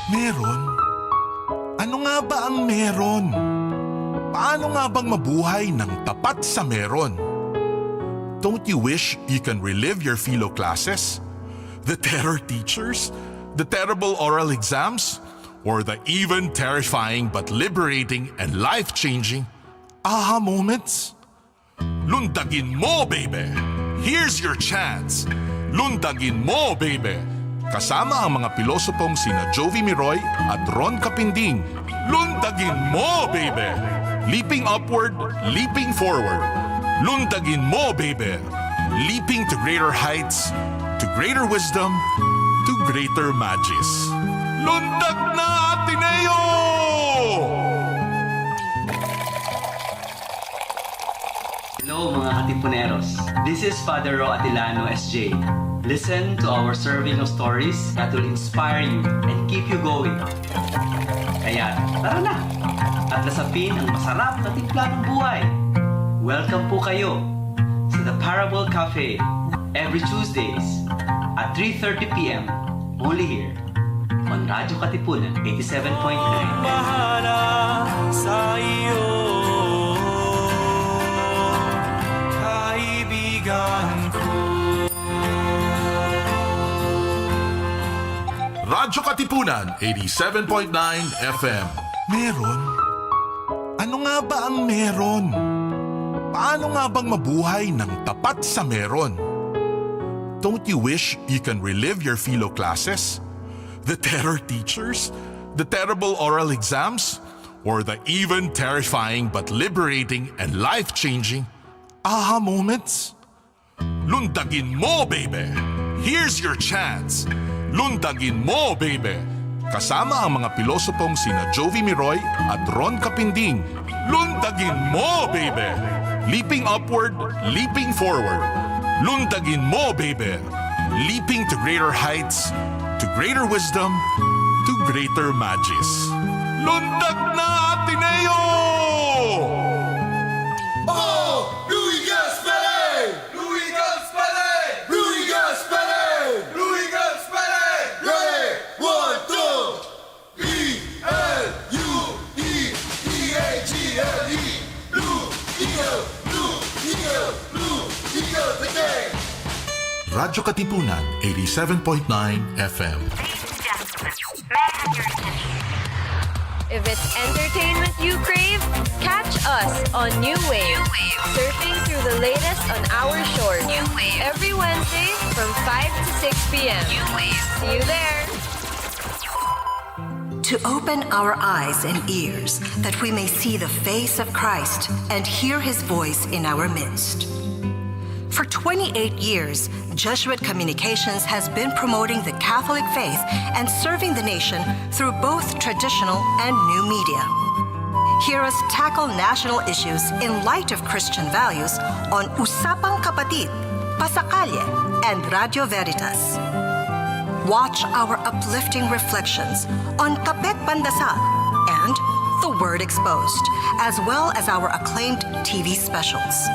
Meron? Ano nga ba ang meron? Paano nga bang mabuhay ng tapat sa meron? Don't you wish you can relive your philo classes? The terror teachers? The terrible oral exams? Or the even terrifying but liberating and life-changing aha moments? Lundagin mo, Beybeh! Here's your chance! Lundagin mo, Beybeh! Kasama ang mga pilosopong sina Jovi Miroy at Ron Capinding. Lundagin mo, Beybeh! Leaping upward, leaping forward. Lundagin mo, Beybeh! Leaping to greater heights, to greater wisdom, to greater magis. Lundag na, Ateneo! Hello mga Katipuneros. This is Father Ro Atilano SJ. Listen to our serving of stories that will inspire you and keep you going. Kaya tara na at lasapin ang masarap na timpla ng buhay. Welcome po kayo sa The Parable Cafe every Tuesdays at 3:30 p.m. only here on Radyo Katipunan 87.9. Bahala sa iyo, kaibigan ko. Radyo Katipunan 87.9 FM. Meron? Ano nga ba ang meron? Paano nga bang mabuhay ng tapat sa meron? Don't you wish you can relive your philo classes? The terror teachers? The terrible oral exams? Or the even terrifying but liberating and life-changing aha moments? Lundagin mo, Beybeh! Here's your chance! Lundagin mo, Beybeh! Kasama ang mga pilosopong sina Jovi Miroy at Ron Capinding. Lundagin mo, Beybeh! Leaping upward, leaping forward. Lundagin mo, Beybeh! Leaping to greater heights, to greater wisdom, to greater magis. Lundag na, Ateneo! Oh, Louis Gaspare! Louis Gaspare! Louis Gaspare! Louis Gaspare! Ready? 1, 2. B-L-U-E-E-A-G-L-E. Blue Eagle, Blue Eagle, Blue Eagle today. Radyo Katipunan 87.9 FM. If it's entertainment you crave, catch us on New Wave. Surfing through the latest on our shores. Every Wednesday from 5 to 6 p.m. See you there. To open our eyes and ears that we may see the face of Christ and hear His voice in our midst. For 28 years, Jesuit Communications has been promoting the Catholic faith and serving the nation through both traditional and new media. Hear us tackle national issues in light of Christian values on Usapang Kapatid, Pasakalye, and Radio Veritas. Watch our uplifting reflections on Kapet Pandasal and The Word Exposed, as well as our acclaimed TV specials.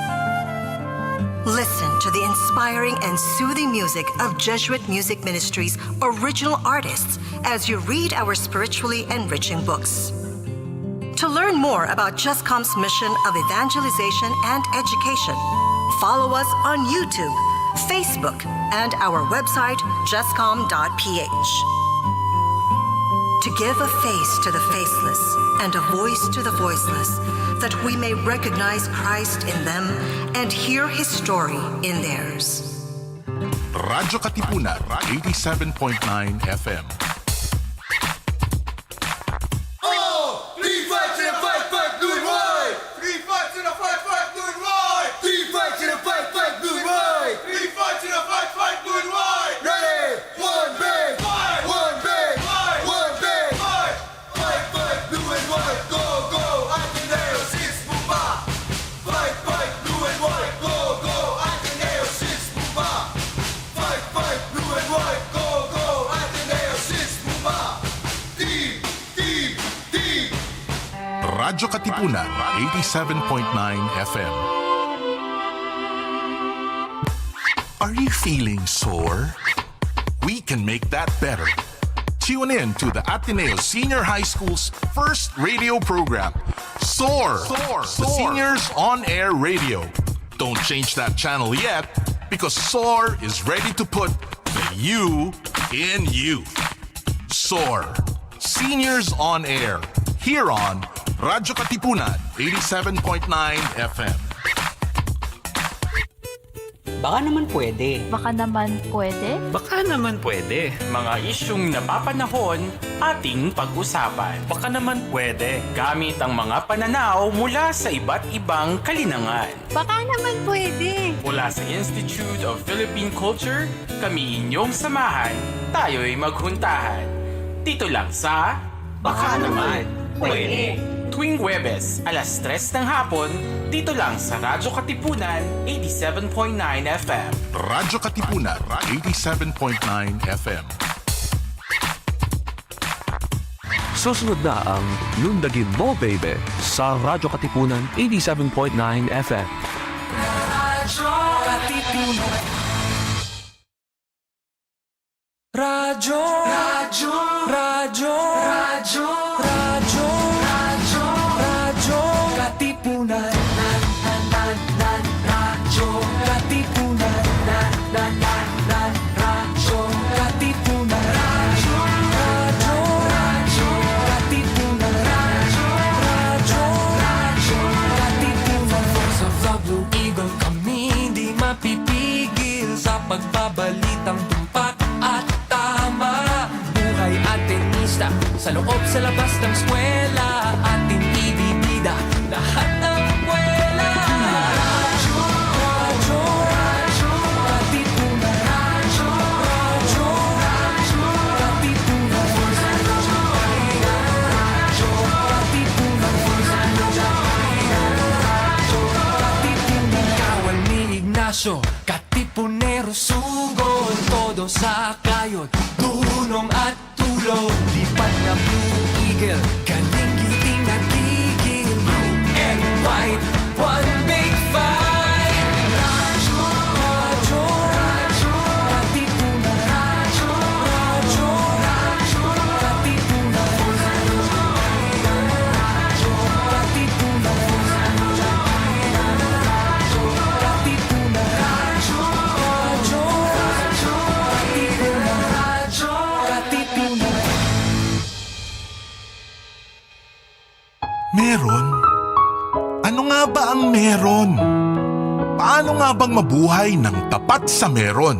Listen to the inspiring and soothing music of Jesuit Music Ministry's original artists as you read our spiritually enriching books. To learn more about JustCom's mission of evangelization and education, follow us on YouTube, Facebook, and our website, justcom.ph. To give a face to the faceless and a voice to the voiceless, that we may recognize Christ in them and hear His story in theirs. Radyo Katipunan 87.9 FM. Oh, 3 fights in a fight, fight, do it right. 3 fights in a fight, fight, do it right. 3 fights in a fight, fight, do it right. 3 fights in a fight, fight, do it right. Ready? 1 bang, fight. 1 bang, fight. 1 bang, fight. Fight, fight, do it right. Go, go. Ateneo, sis, bumba. Fight, fight, do it right. Go, go. Ateneo, sis, bumba. Fight, fight, do it right. Go, go. Ateneo, sis, bumba. Team, team, team. Radyo Katipunan 87.9 FM. Are you feeling sore? We can make that better. Tune in to the Ateneo Senior High School's first radio program, Soar, the Seniors On Air Radio. Don't change that channel yet because Soar is ready to put the you in you. Soar, Seniors On Air, here on Radyo Katipunan, 87.9 FM. Baka naman pwede. Baka naman pwede. Baka naman pwede. Mga isyung napapanahon, ating pag-usapan. Baka naman pwede. Gamit ang mga pananaw mula sa iba't ibang kalinangan. Baka naman pwede. Mula sa Institute of Philippine Culture, kami inyong samahan, tayo'y maghuntahan. Dito lang sa Baka naman pwede. Tuwing Huwebes, alas 3 ng hapon, dito lang sa Radyo Katipunan, 87.9 FM. Radyo Katipunan, 87.9 FM. Susunod na ang Lundagin mo, Beybeh, sa Radyo Katipunan 87.9 FM. Radyo Katipunan. Radyo, radyo, radyo, radyo, radyo, radyo, radyo, Katipunan. Radyo Katipunan. Radyo Katipunan. Radyo, radyo, radyo, Katipunan. Radyo, radyo, radyo, Katipunan. Voice of the Blue Eagle, kami di mapipigil sa pagbabalitang tumpak at tama. Buhay at tenista, sa loob sa labas ng eskwela, ating ibibida lahat ng eskwela. Radyo, radyo, radyo, Katipunan. Radyo, radyo, radyo, Katipunan. Radyo, Katipunan. Radyo, Katipunan. Kawal ni Ignacio, Katipunero sugod, todo sa kayod, tulong at tulong. Lipat na Blue Eagle, kaning giting nagigil. Blue and white, one big fight. Radyo, radyo, radyo, Katipunan. Radyo, radyo, radyo, Katipunan. Radyo, Katipunan. Radyo, Katipunan. Radyo, radyo, radyo, Katipunan. Radyo, Katipunan. Meron? Ano nga ba ang meron? Paano nga bang mabuhay ng tapat sa meron?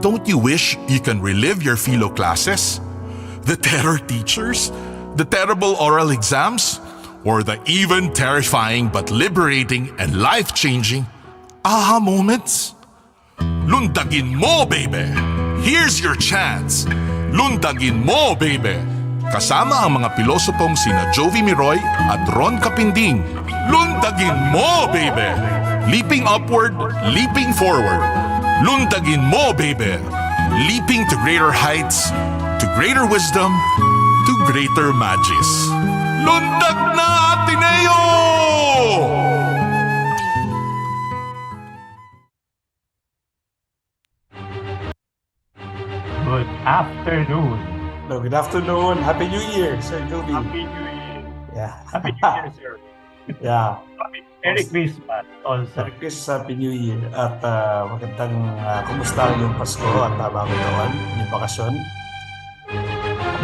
Don't you wish you can relive your philo classes? The terror teachers? The terrible oral exams? Or the even terrifying but liberating and life-changing aha moments? Lundagin mo, Beybeh! Here's your chance! Lundagin mo, Beybeh! Kasama ang mga pilosopong sina Jovi Miroy at Ron Capinding. Lundagin mo, Beybeh! Leaping upward, leaping forward. Lundagin mo, Beybeh! Leaping to greater heights, to greater wisdom, to greater magis. Lundag na, Ateneo! Good afternoon. Hello, good afternoon. Happy New Year, Sir Jovi. Happy New Year. Yeah. Happy New Year, sir. Yeah. Merry Christmas also. Merry Christmas, Happy New Year. At magandang kumusta yung Pasko at bagong taon, yung bakasyon.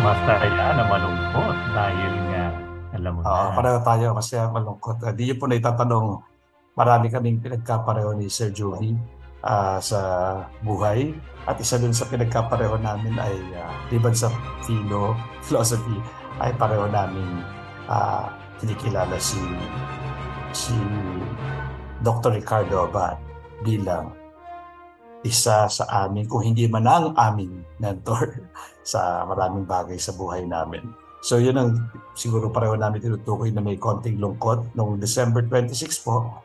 Masaya na malungkot dahil nga, alam mo na. Pareho tayo kasi malungkot. Di nyo po na itatanong, marami kaming pinagkapareho ni Sir Jovi sa buhay. At isa dun sa pinagkapareho namin ay liban sa philosophy ay pareho namin kinikilala si Dr. Ricardo Abad bilang isa sa amin, kung hindi man ang aming mentor sa maraming bagay sa buhay namin. So yun ang siguro pareho namin tinutukoy na may konting lungkot. Noong December 26 po,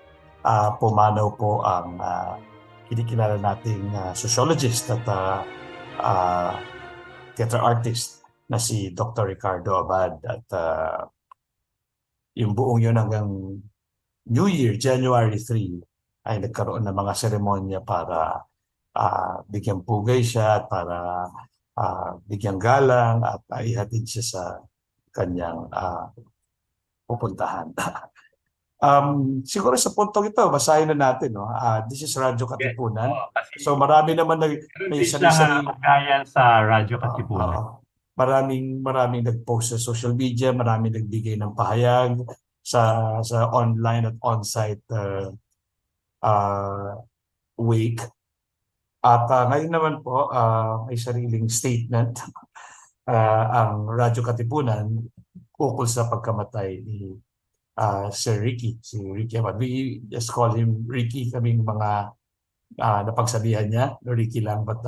pumanaw po ang kinikilala nating sociologist at theater artist na si Dr. Ricardo Abad. At yung buong yun hanggang New Year, January 3, ay nagkaroon ng mga seremonya para bigyan pugay siya at para bigyang galang at ihatid siya sa kanyang pupuntahan. Siguro sa puntong ito, basahin na natin. No? This is Radyo Katipunan. So marami naman may sari-sari. Kaya sa Radyo Katipunan. Maraming nag-post sa social media, maraming nagbigay ng pahayag sa online at on-site wake. At ngayon naman po, may sariling statement ang Radyo Katipunan ukol sa pagkamatay ni Sir Ricky. Si Ricky Abad. We just call him Ricky, kaming mga napagsabihan niya. Ricky lang, but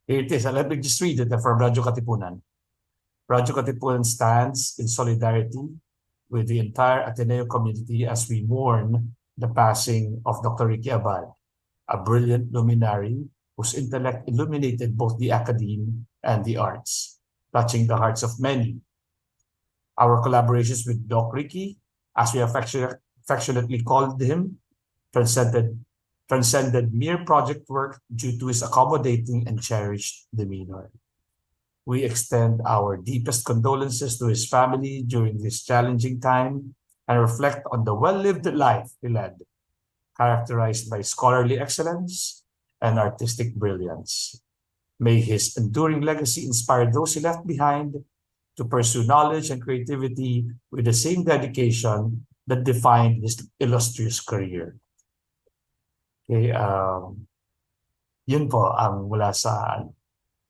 here it is. Let me just read it from Radyo Katipunan. Radyo Katipunan stands in solidarity with the entire Ateneo community as we mourn the passing of Dr. Ricky Abad, a brilliant luminary whose intellect illuminated both the academe and the arts, touching the hearts of many. Our collaborations with Doc Ricky, as we affectionately called him, transcended mere project work due to his accommodating and cherished demeanor. We extend our deepest condolences to his family during this challenging time and reflect on the well-lived life he led, characterized by scholarly excellence and artistic brilliance. May his enduring legacy inspire those he left behind to pursue knowledge and creativity with the same dedication that defined his illustrious career. Okay, yun po ang mula sa...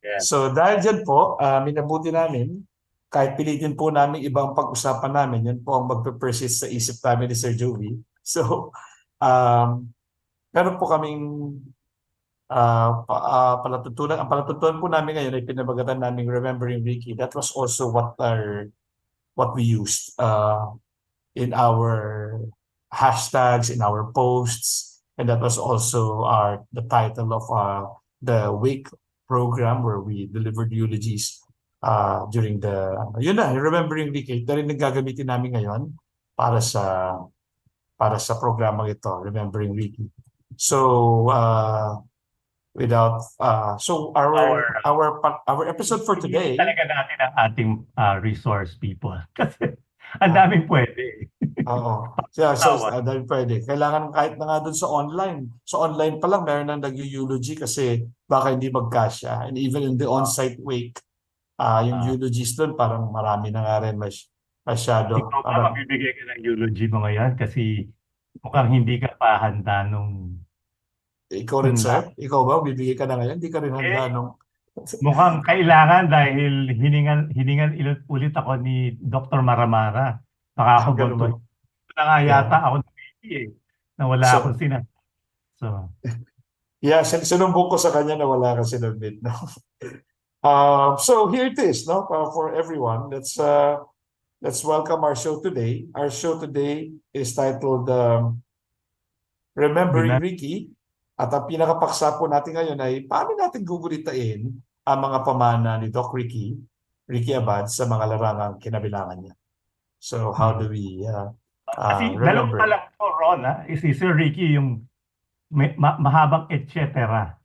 Yeah. So dahil dyan po, minabuti namin, kahit pilitin po namin ibang pag-usapan namin, yan po ang magpe-persist sa isip namin ni Sir Jovi. So, meron po kaming palatutunan. Ang palatutunan po namin ngayon ay pinabagatan namin Remembering Ricky. That was also what we used in our hashtags, in our posts, and that was also the title of the Wake program where we delivered eulogies during the Remembering Ricky. Ito rin nagagamitin namin ngayon para sa programang ito, Remembering Ricky. So our episode for today, talaga natin ang ating resource people kasi ang daming pwede. Oo. So dahil pwede. Kailangan kahit na nga doon sa online. So online pa lang meron nang nag-eulogy kasi baka hindi magkasya. And even in the on-site wake, yung eulogies doon parang marami na nga rin masyado. Ikaw ba magbibigay ka ng eulogy mo ngayon kasi mukhang hindi ka pa handa nung... Ikaw rin, sir? Ikaw ba? Bibigay ka na ngayon? Hindi ka rin handa nung... Mukhang kailangan dahil hiningan ulit ako ni Dr. Maramara. Baka ako ganun. Na nga yata ako na wala akong sinabi. So, yeah, sinumbong ko sa kanya na wala ka sinabit. No? So here it is, no? For everyone. Let's welcome our show today. Our show today is titled Remembering Ricky. At ang pinakapaksa po natin ngayon ay paano natin gugulitain ang mga pamana ni Doc Ricky Abad sa mga larangang kinabilangan niya. So how do we kasi remember? Dalawa pa lang po, Ron, si Sir Ricky yung mahabang et cetera.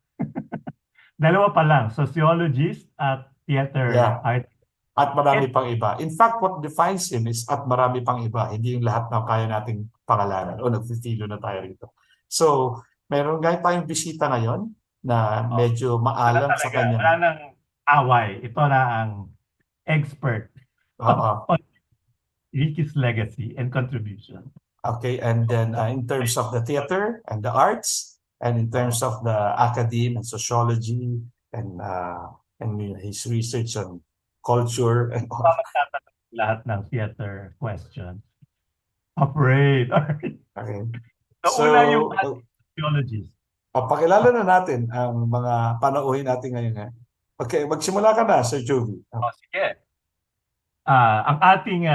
Dalawa pa lang, sociologist at theater art. At marami pang iba. In fact, what defines him is at marami pang iba. Hindi yung lahat na kaya nating pangalanan o nagfifilo na tayo rito. So, meron nga tayong bisita ngayon na medyo maalam sa kanya. Wala nang away. Ito na ang expert on Ricky's legacy and contribution. Okay, and then in terms of the theater and the arts, and in terms of the academe and sociology and his research on culture and all. Lahat ng theater questions. Afraid. Okay. So, una yung sociologist. Pakilala na natin ang mga panauhin natin ngayon. Okay, magsimula ka na, Sir Jovi. Sige. Ang ating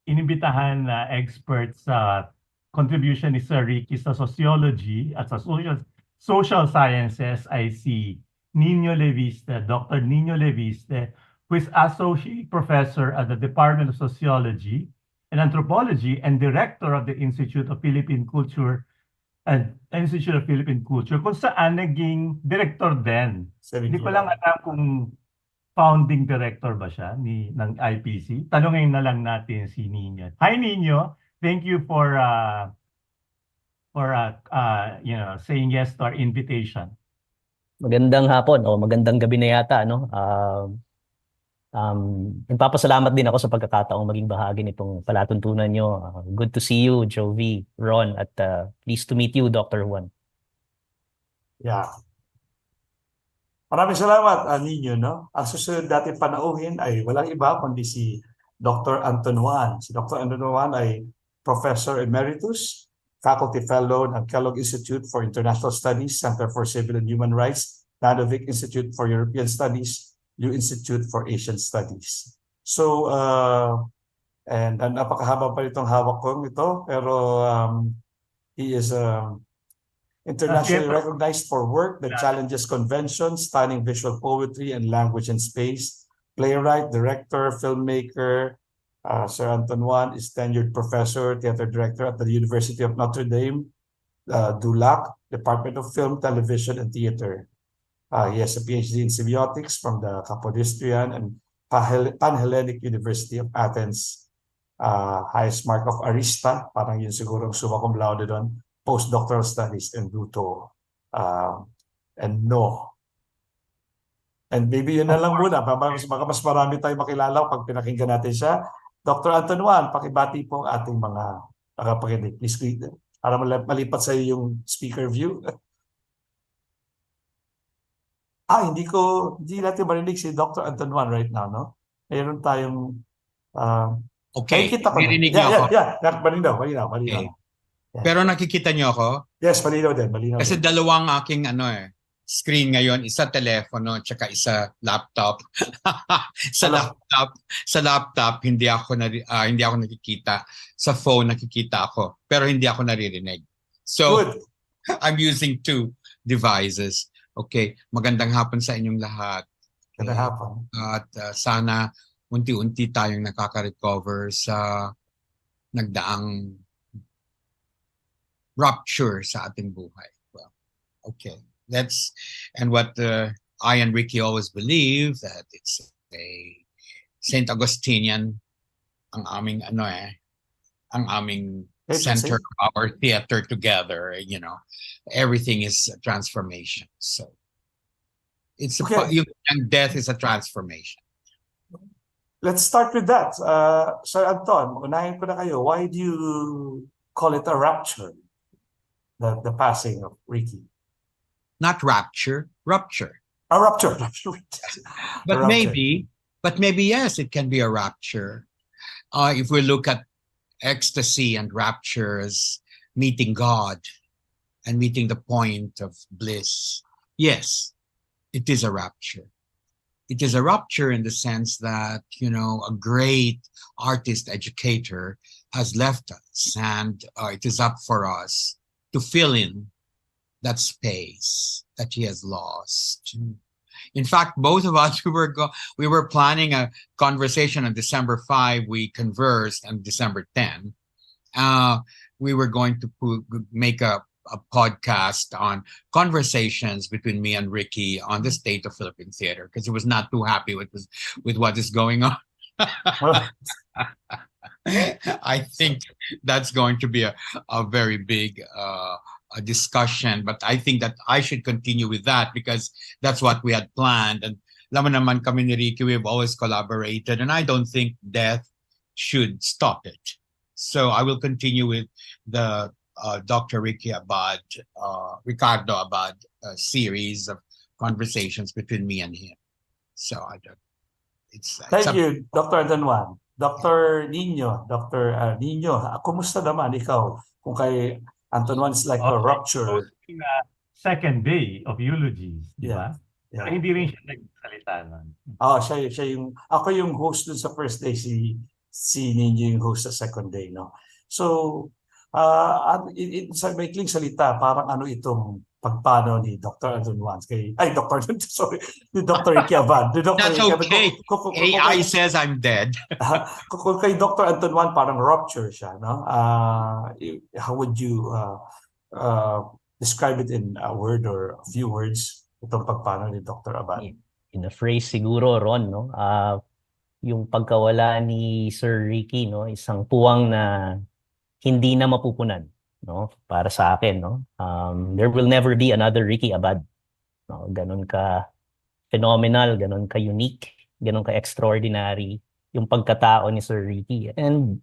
inimbitahan na expert sa contribution ni Sir Ricky sa sociology at sa social sciences ay si Leviste, Dr. Nino Leviste, who is Associate Professor at the Department of Sociology and Anthropology and Director of the Institute of Philippine Culture kung saan naging director din. Hindi ko lang alam kung founding director ba siya ng IPC? Tanungin na lang natin si Nino. Hi Nino, thank you for saying yes to our invitation. Magandang hapon o magandang gabi na yata, no? Nagpapasalamat din ako sa pagkakataong maging bahagi nitong palatuntunan nyo. Good to see you, Jovi, Ron, at pleased to meet you, Dr. Juan. Yeah. Maraming salamat, Nino, no? Ang susunod natin panauhin ay walang iba kundi si Dr. Anton Juan. Si Dr. Anton Juan ay Professor Emeritus, Faculty Fellow ng Kellogg Institute for International Studies, Center for Civil and Human Rights, Nanovic Institute for European Studies, New Institute for Asian Studies. So, and napakahaba pa itong hawak ko ito, pero he is internationally recognized for work that challenges convention, stunning visual poetry and language and space. Playwright, director, filmmaker. Sir Anton Juan is tenured professor, theater director at the University of Notre Dame, Dulac, Department of Film, Television, and Theater. He has a PhD in semiotics from the Kapodistrian and Panhellenic University of Athens. Highest mark of Arista, parang yun siguro summa cum laude doon. Postdoctoral studies in Duto and No. And maybe yun na lang muna. Baka mas marami tayong makilala pag pinakinggan natin siya. Dr. Anton Juan, pakibati po ang ating mga pakinig. Please, para malipat sa iyo yung speaker view. Hindi natin marinig si Dr. Anton Juan right now, no? Mayroon tayong... okay, narinig niyo ako. Malinaw. Okay. Pero nakikita niyo ako? Yes, malinaw din. Kasi dalawang aking screen ngayon, isa telepono tsaka isa laptop. sa laptop hindi ako nakikita. Sa phone nakikita ako, pero hindi ako naririnig. So good. I'm using two devices. Okay, magandang hapon sa inyong lahat. Magandang hapon. At sana unti-unti tayong nakaka-recover sa nagdaang rupture sa ating buhay. Well, okay. And what I and Ricky always believe, that it's a Saint Augustinian ang aming center of our theater together, everything is a transformation. So it's and death is a transformation. Let's start with that. Sir Anton, unahin ko na kayo. Why do you call it a rapture? The passing of Ricky. Not rapture, rupture. A rupture. But maybe yes, it can be a rapture. If we look at ecstasy and rapture as meeting God and meeting the point of bliss, yes, it is a rapture. It is a rupture in the sense that, a great artist educator has left us, and it is up for us to fill in that space that he has lost. In fact, both of us, we were planning a conversation on December 5. We conversed on December 10. We were going to make a podcast on conversations between me and Ricky on the state of Philippine theater, because he was not too happy with what is going on. I think that's going to be a very big a discussion, but I think that I should continue with that because that's what we had planned. And laman naman kami ni Ricky, we've always collaborated, and I don't think death should stop it. So I will continue with the Dr. Ricardo Abad series of conversations between me and him. So Thank you, Dr. Anton Juan. Dr. Nino, kumusta naman ikaw? Kung kay Anton Juan is like a rupture. Second day of eulogies, di ba? Yeah. Hindi rin siya nagsalita nun. Ako yung host dun sa first day, si Nino yung host sa second day, no? So, sa maikling salita, parang itong pagpano ni Dr. Anton Juan ni Dr. Ricky Abad. That's okay. AI says I'm dead. Kung kay Dr. Anton Juan, parang rupture siya, no? How would you describe it in a word or a few words, itong pagpano ni Dr. Abad? in a phrase siguro, Ron, no? Yung pagkawala ni Sir Ricky, no? Isang puwang na hindi na mapupunan, no? Para sa akin, no? There will never be another Ricky Abad. No? Ganun ka phenomenal, ganun ka unique, ganun ka extraordinary yung pagkatao ni Sir Ricky. And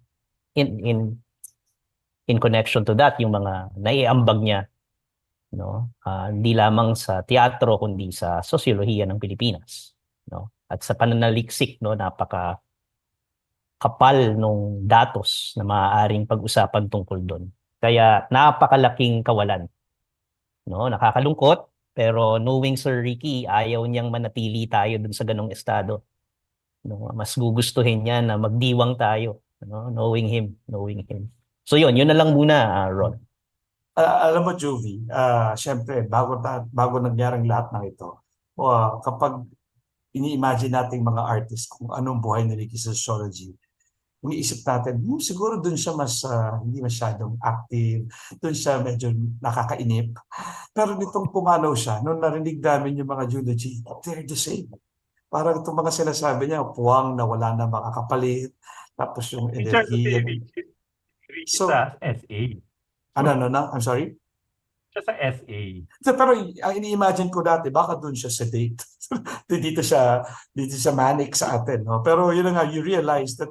in connection to that, yung mga naiambag niya, no? Hindi lamang sa teatro kundi sa sosyolohiya ng Pilipinas, no? At sa pananaliksik, no, napaka kapal nung datos na maaaring pag-usapan tungkol doon. Kaya napakalaking kawalan, no? Nakakalungkot, pero knowing Sir Ricky, ayaw niyang manatili tayo dun sa ganong estado, no? Mas gugustuhin niya na magdiwang tayo, no? Knowing him. So yun na lang muna, Ron. Alam mo, Jovi, syempre, bago nangyarang lahat ng ito, kapag ini-imagine nating mga artist kung anong buhay ni Ricky sa sociology, iniisip natin, siguro dun siya mas hindi masyadong active, dun siya medyo nakakainip. Pero nitong pumanaw siya, nung narinig namin yung mga eulogy, they're the same. Parang itong mga sinasabi niya, puwang na wala na makakapalit, tapos yung enerhiya. So, sa SA. Ano, I'm sorry? Siya sa SA. Pero ang ini-imagine ko dati, baka dun siya sa date. dito siya manic sa atin. No? Pero yun nga, you realize that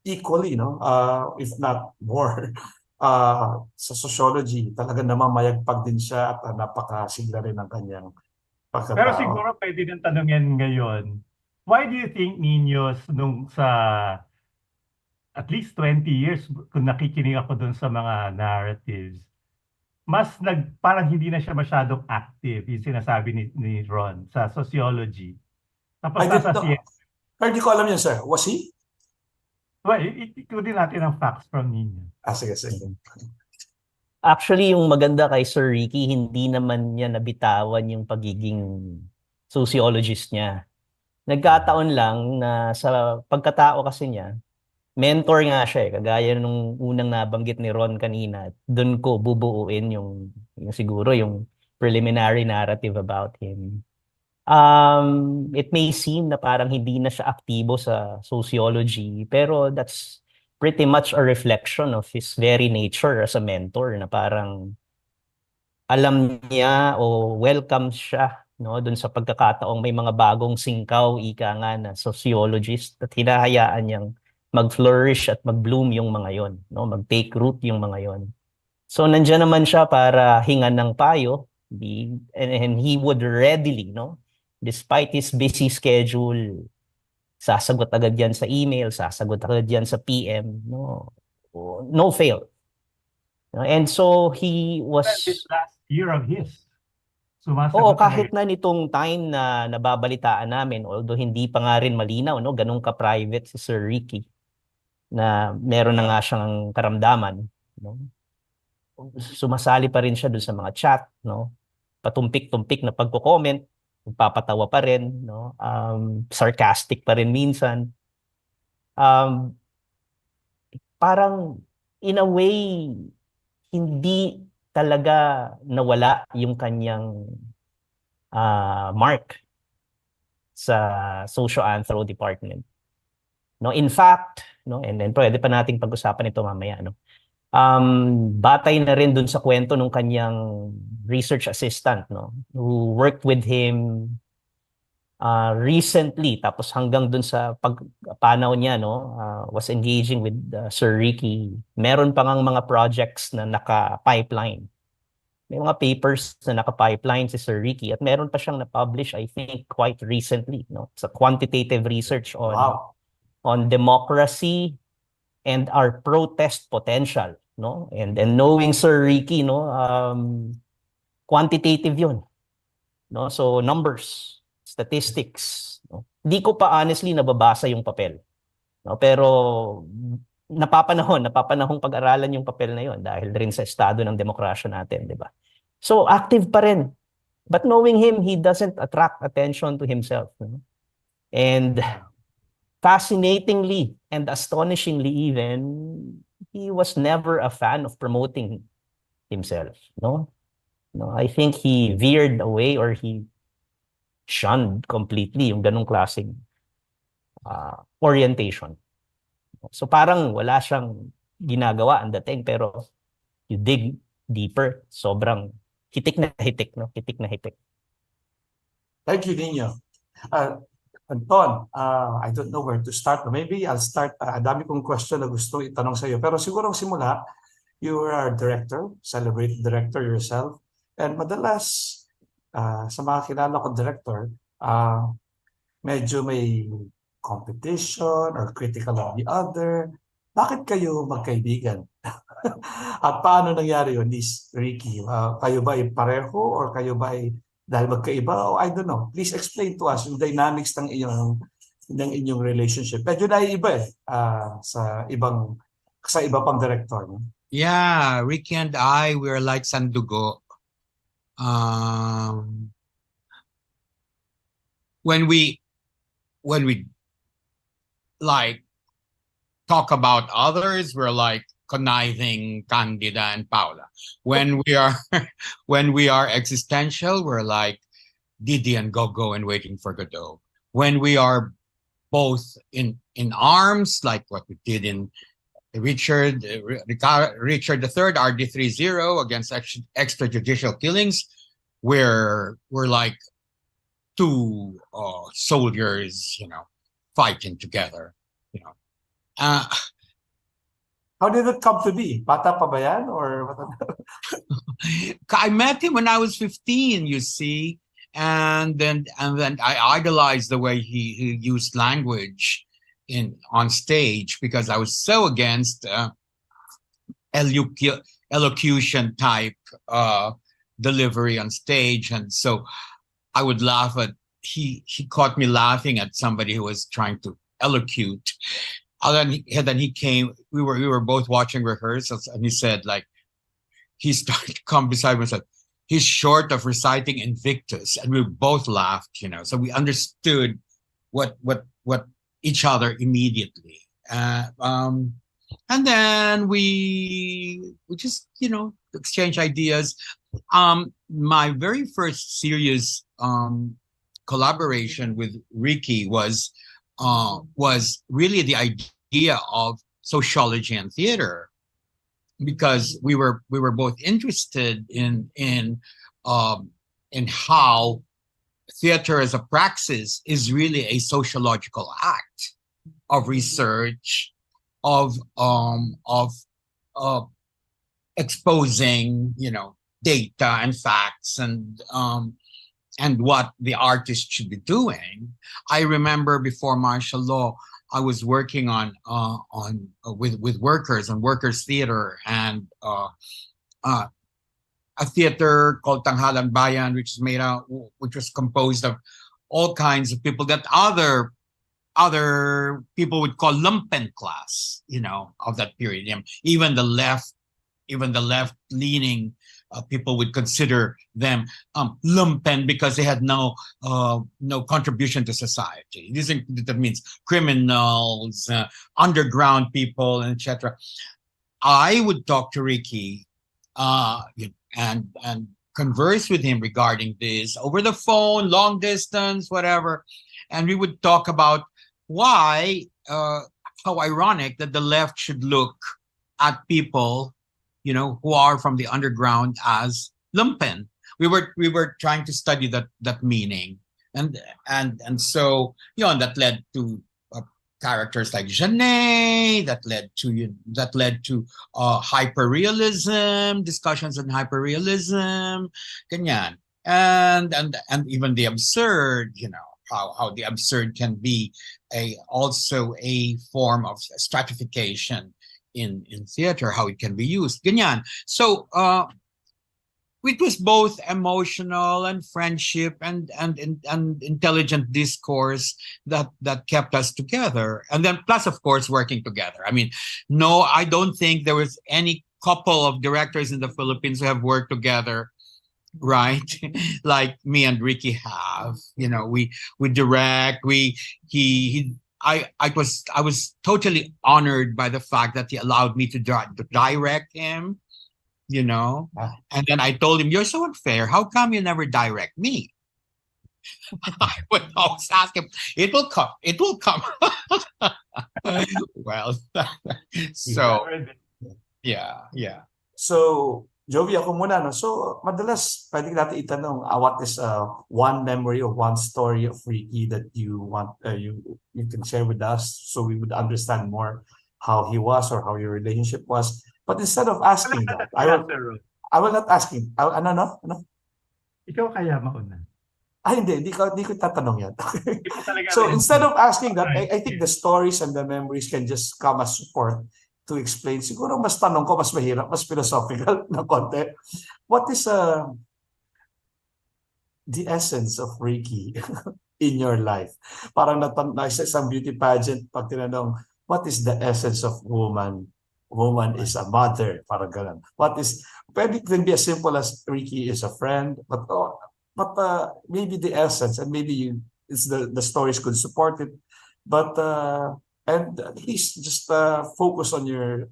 equally, no, if not more, sa sociology, talaga naman mayagpag din siya at napakasigla rin ng kanyang pagkatao. Pero siguro pwede din tanongin ngayon, why do you think, Nino, nung sa at least 20 years, kung nakikinig ako dun sa mga narratives, parang hindi na siya masyadong active, yung sinasabi ni Ron, sa sociology. Tapos hindi ko alam yun, sir. Was he? Well, ikunin natin ang facts from Nino. Sige. Actually, yung maganda kay Sir Ricky, hindi naman niya nabitawan yung pagiging sociologist niya. Nagkataon lang na sa pagkatao kasi niya, mentor nga siya kagaya nung unang nabanggit ni Ron kanina. Doon ko bubuuin yung siguro yung preliminary narrative about him. It may seem na parang hindi na siya aktibo sa sociology, pero that's pretty much a reflection of his very nature as a mentor, na parang alam niya o welcome siya, no, doon sa pagkakataong may mga bagong singkaw, ika nga, na sociologist, at hinahayaan niyang mag-flourish at mag-bloom yung mga yon, no, mag-take root yung mga yon. So nandiyan naman siya para hingan ng payo, and he would readily, no, despite his busy schedule, sasagot agad yan sa email, sasagot agad yan sa PM, no fail. And so he was... This last year of his, Oo, kahit na nitong time na nababalitaan namin, although hindi pa nga rin malinaw, no, ganun ka-private si Sir Ricky, na meron na nga siyang karamdaman, no? Sumasali pa rin siya dun sa mga chat, no? Patumpik-tumpik na pagko-comment, papatawa pa rin, no? Sarcastic pa rin minsan. Parang in a way, hindi talaga nawala yung kanyang mark sa socio-anthro department. No, in fact, no, and then pwede pa nating pag-usapan ito mamaya, no. Batay na rin dun sa kwento ng kanyang research assistant, no, who worked with him recently, tapos hanggang dun sa pagpanaw niya, no, was engaging with Sir Ricky. Meron pa ngang mga projects na naka-pipeline. May mga papers na naka-pipeline si Sir Ricky, at meron pa siyang na-publish, I think, quite recently, no. It's a quantitative research on democracy and our protest potential, no? And knowing Sir Ricky, no, quantitative 'yun, no? So numbers, statistics, no? Di ko pa honestly nababasa yung papel, no? Pero napapanahong pag-aralan yung papel na 'yon dahil rin sa estado ng demokrasya natin, 'di ba? So active pa rin. But knowing him, he doesn't attract attention to himself, no? And fascinatingly and astonishingly even, he was never a fan of promoting himself, no? I think he veered away, or he shunned completely yung ganong klaseng orientation. So parang wala siyang ginagawa ang dating, pero you dig deeper, sobrang hitik na hitik, no? Hitik na hitik. Thank you, Nino. Anton, I don't know where to start. Maybe I'll start. Dami kong question na gusto itanong sa iyo. Pero siguro simula, you are a director, celebrated director yourself. And madalas, sa mga kilala ko director, medyo may competition or critical of the other. Bakit kayo magkaibigan? At paano nangyari yun, Ricky? Kayo ba ay pareho or kayo ba ay dahil magkaiba? O I don't know. Please explain to us yung dynamics ng inyong relationship. Medyo naiiba sa iba pang director. No? Yeah, Ricky and I, we're like sandugo. When we like talk about others, we're like conniving Candida and Paula. When we are existential, we're like Didi and Gogo and Waiting for Godot. When we are both in arms, like what we did in Richard III, RD30 against extrajudicial killings, we're like two soldiers, fighting together. How did it come to be? Bata pa ba yan? Or I met him when I was 15, you see, and then I idolized the way he used language on stage, because I was so against elocution type delivery on stage, and so I would laugh at he caught me laughing at somebody who was trying to elocute. And then he came. We were both watching rehearsals, and he said, like, he started to come beside me and said, he's short of reciting Invictus, and we both laughed. So we understood what each other immediately. And then we just exchange ideas. My very first serious collaboration with Ricky was really the idea of sociology and theater, because we were both interested in how theater as a praxis is really a sociological act of research, of exposing data and facts and what the artist should be doing. I remember before martial law, I was working with workers on workers theater, and a theater called Tanghalan Bayan, which was composed of all kinds of people that other people would call lumpen class, of that period. Even the left leaning people would consider them lumpen, because they had no contribution to society. That means criminals, underground people, etc. I would talk to Ricky and converse with him regarding this over the phone, long distance, whatever, and we would talk about why how ironic that the left should look at people who are from the underground as lumpen. We were trying to study that meaning, and so and that led to characters like Janet. That led to hyperrealism, discussions on hyperrealism, ganyan, and even the absurd. How the absurd can be also a form of stratification in theater, how it can be used. Ganyan. So it was both emotional and friendship and intelligent discourse that kept us together. And then plus, of course, working together. I mean, no, I don't think there was any couple of directors in the Philippines who have worked together, right? Like me and Ricky have. We direct, I was totally honored by the fact that he allowed me to direct him, and then I told him, "You're so unfair. How come you never direct me?" I would always ask him, it will come. It will come. Well, so, yeah. So, Jovi, ako muna, no? So, madalas, pwede natin itanong, what is one memory or one story of Ricky that you want, you can share with us so we would understand more how he was or how your relationship was. But instead of asking that, I will not ask him. Ano? Ikaw kaya mauna. Hindi ko tatanong yan. So, instead of asking that, I think the stories and the memories can just come as support to explain. Siguro mas tanong ko, mas mahirap, mas philosophical na konti. What is the essence of Ricky in your life? Parang nasa isang beauty pageant, pag tinanong, what is the essence of woman? Woman is a mother, parang ganun. Maybe it can be as simple as Ricky is a friend, but maybe the essence, and maybe it's the stories could support it, but and at least just focus on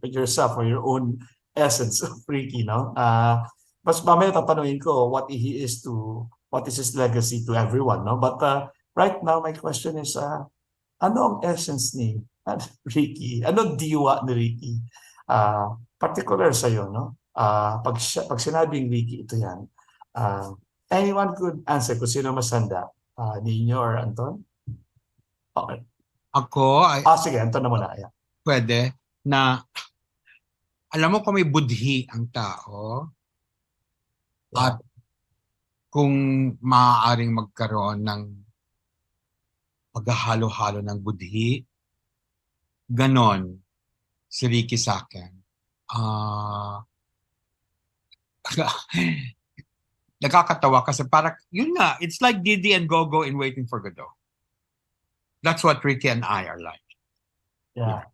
yourself or your own essence of Ricky, no? Mas mamaya tatanungin ko what is his legacy to everyone, no? But right now my question is, ano ang essence ni Ricky? Ano diwa ni Ricky? Particular sa'yo, no? Pag sinabing Ricky, ito yan. Anyone could answer kung sino masanda. Nino or Anton? Okay. Ako, sige, Anton na muna. Yeah. Pwede na, alam mo kung may budhi ang tao, at kung maaaring magkaroon ng paghahalo-halo ng budhi, ganon si Ricky sa akin. Nakakatawa kasi parang, yun nga, it's like Didi and Gogo in Waiting for Godot. That's what Ricky and I are like. Yeah.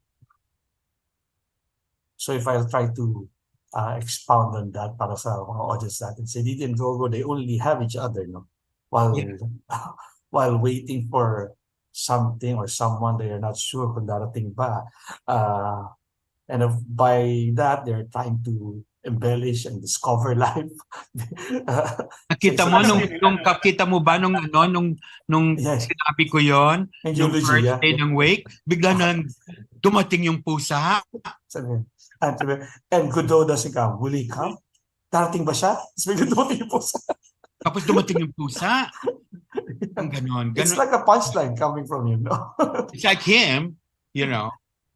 So if I'll try to expound on that para sa mga audience natin, si Didi and Gogo, they only have each other, no? While waiting for something or someone they are not sure kung darating ba. And by that, they're trying to embellish and discover life. Nakita mo kakita mo ba nung sinabi ko yon, yung first day ng wake, bigla nang dumating yung pusa. And Godot doesn't come. Will he come? Darating ba siya? Bigla dumating yung pusa. Tapos dumating yung pusa. Ang ganon. It's like a punchline coming from him, no? It's like him, you know.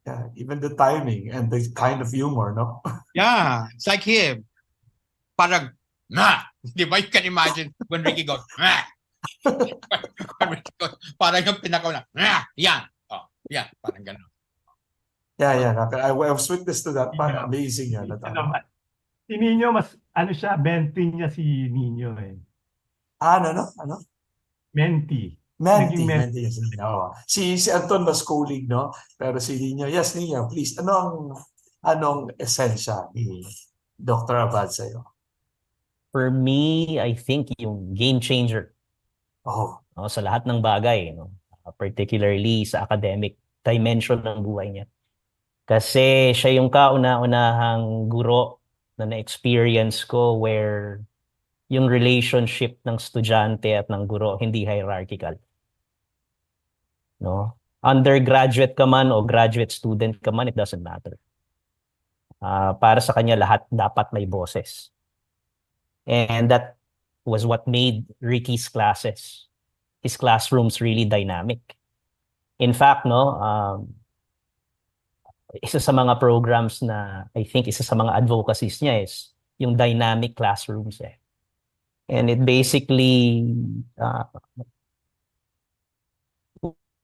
Yeah, even the timing and the kind of humor, no? Yeah, it's like him. Parang, di ba? You can imagine when Ricky goes, parang yung pinakaw na, yan. Oh, yeah, parang gano'n. Yeah. I was witness to that. Parang amazing yan. Si Nino, siya, menti niya si Nino eh. Ano? Menti. Si Anton was colleague, no? Pero si Nino, yes, Nino, please, anong esensya ni Dr. Abad sa'yo? For me, I think yung game changer. Sa lahat ng bagay, no? Particularly sa academic dimension ng buhay niya. Kasi siya yung kauna-unahang guro na na-experience ko where yung relationship ng estudyante at ng guro hindi hierarchical. No? Undergraduate ka man o graduate student ka man, it doesn't matter. Para sa kanya lahat dapat may boses. And that was what made Ricky's classes, his classrooms really dynamic. In fact, isa sa mga programs na I think isa sa mga advocacies niya is yung dynamic classrooms eh. And it basically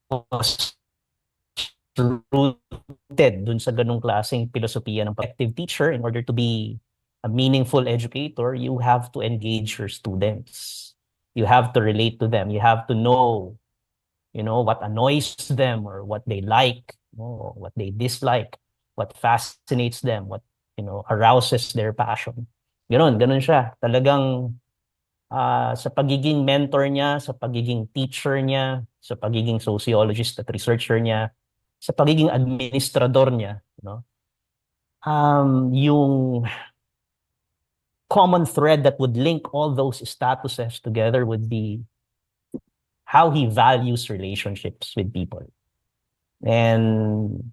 was rooted dun sa ganung klaseng filosofiya ng effective teacher. In order to be a meaningful educator, you have to engage your students. You have to relate to them. You have to know, what annoys them or what they like, what they dislike, what fascinates them, what, arouses their passion. Ganun siya. Talagang sa pagiging mentor niya, sa pagiging teacher niya, sa pagiging sociologist at researcher niya, sa pagiging administrador niya, yung common thread that would link all those statuses together would be how he values relationships with people. And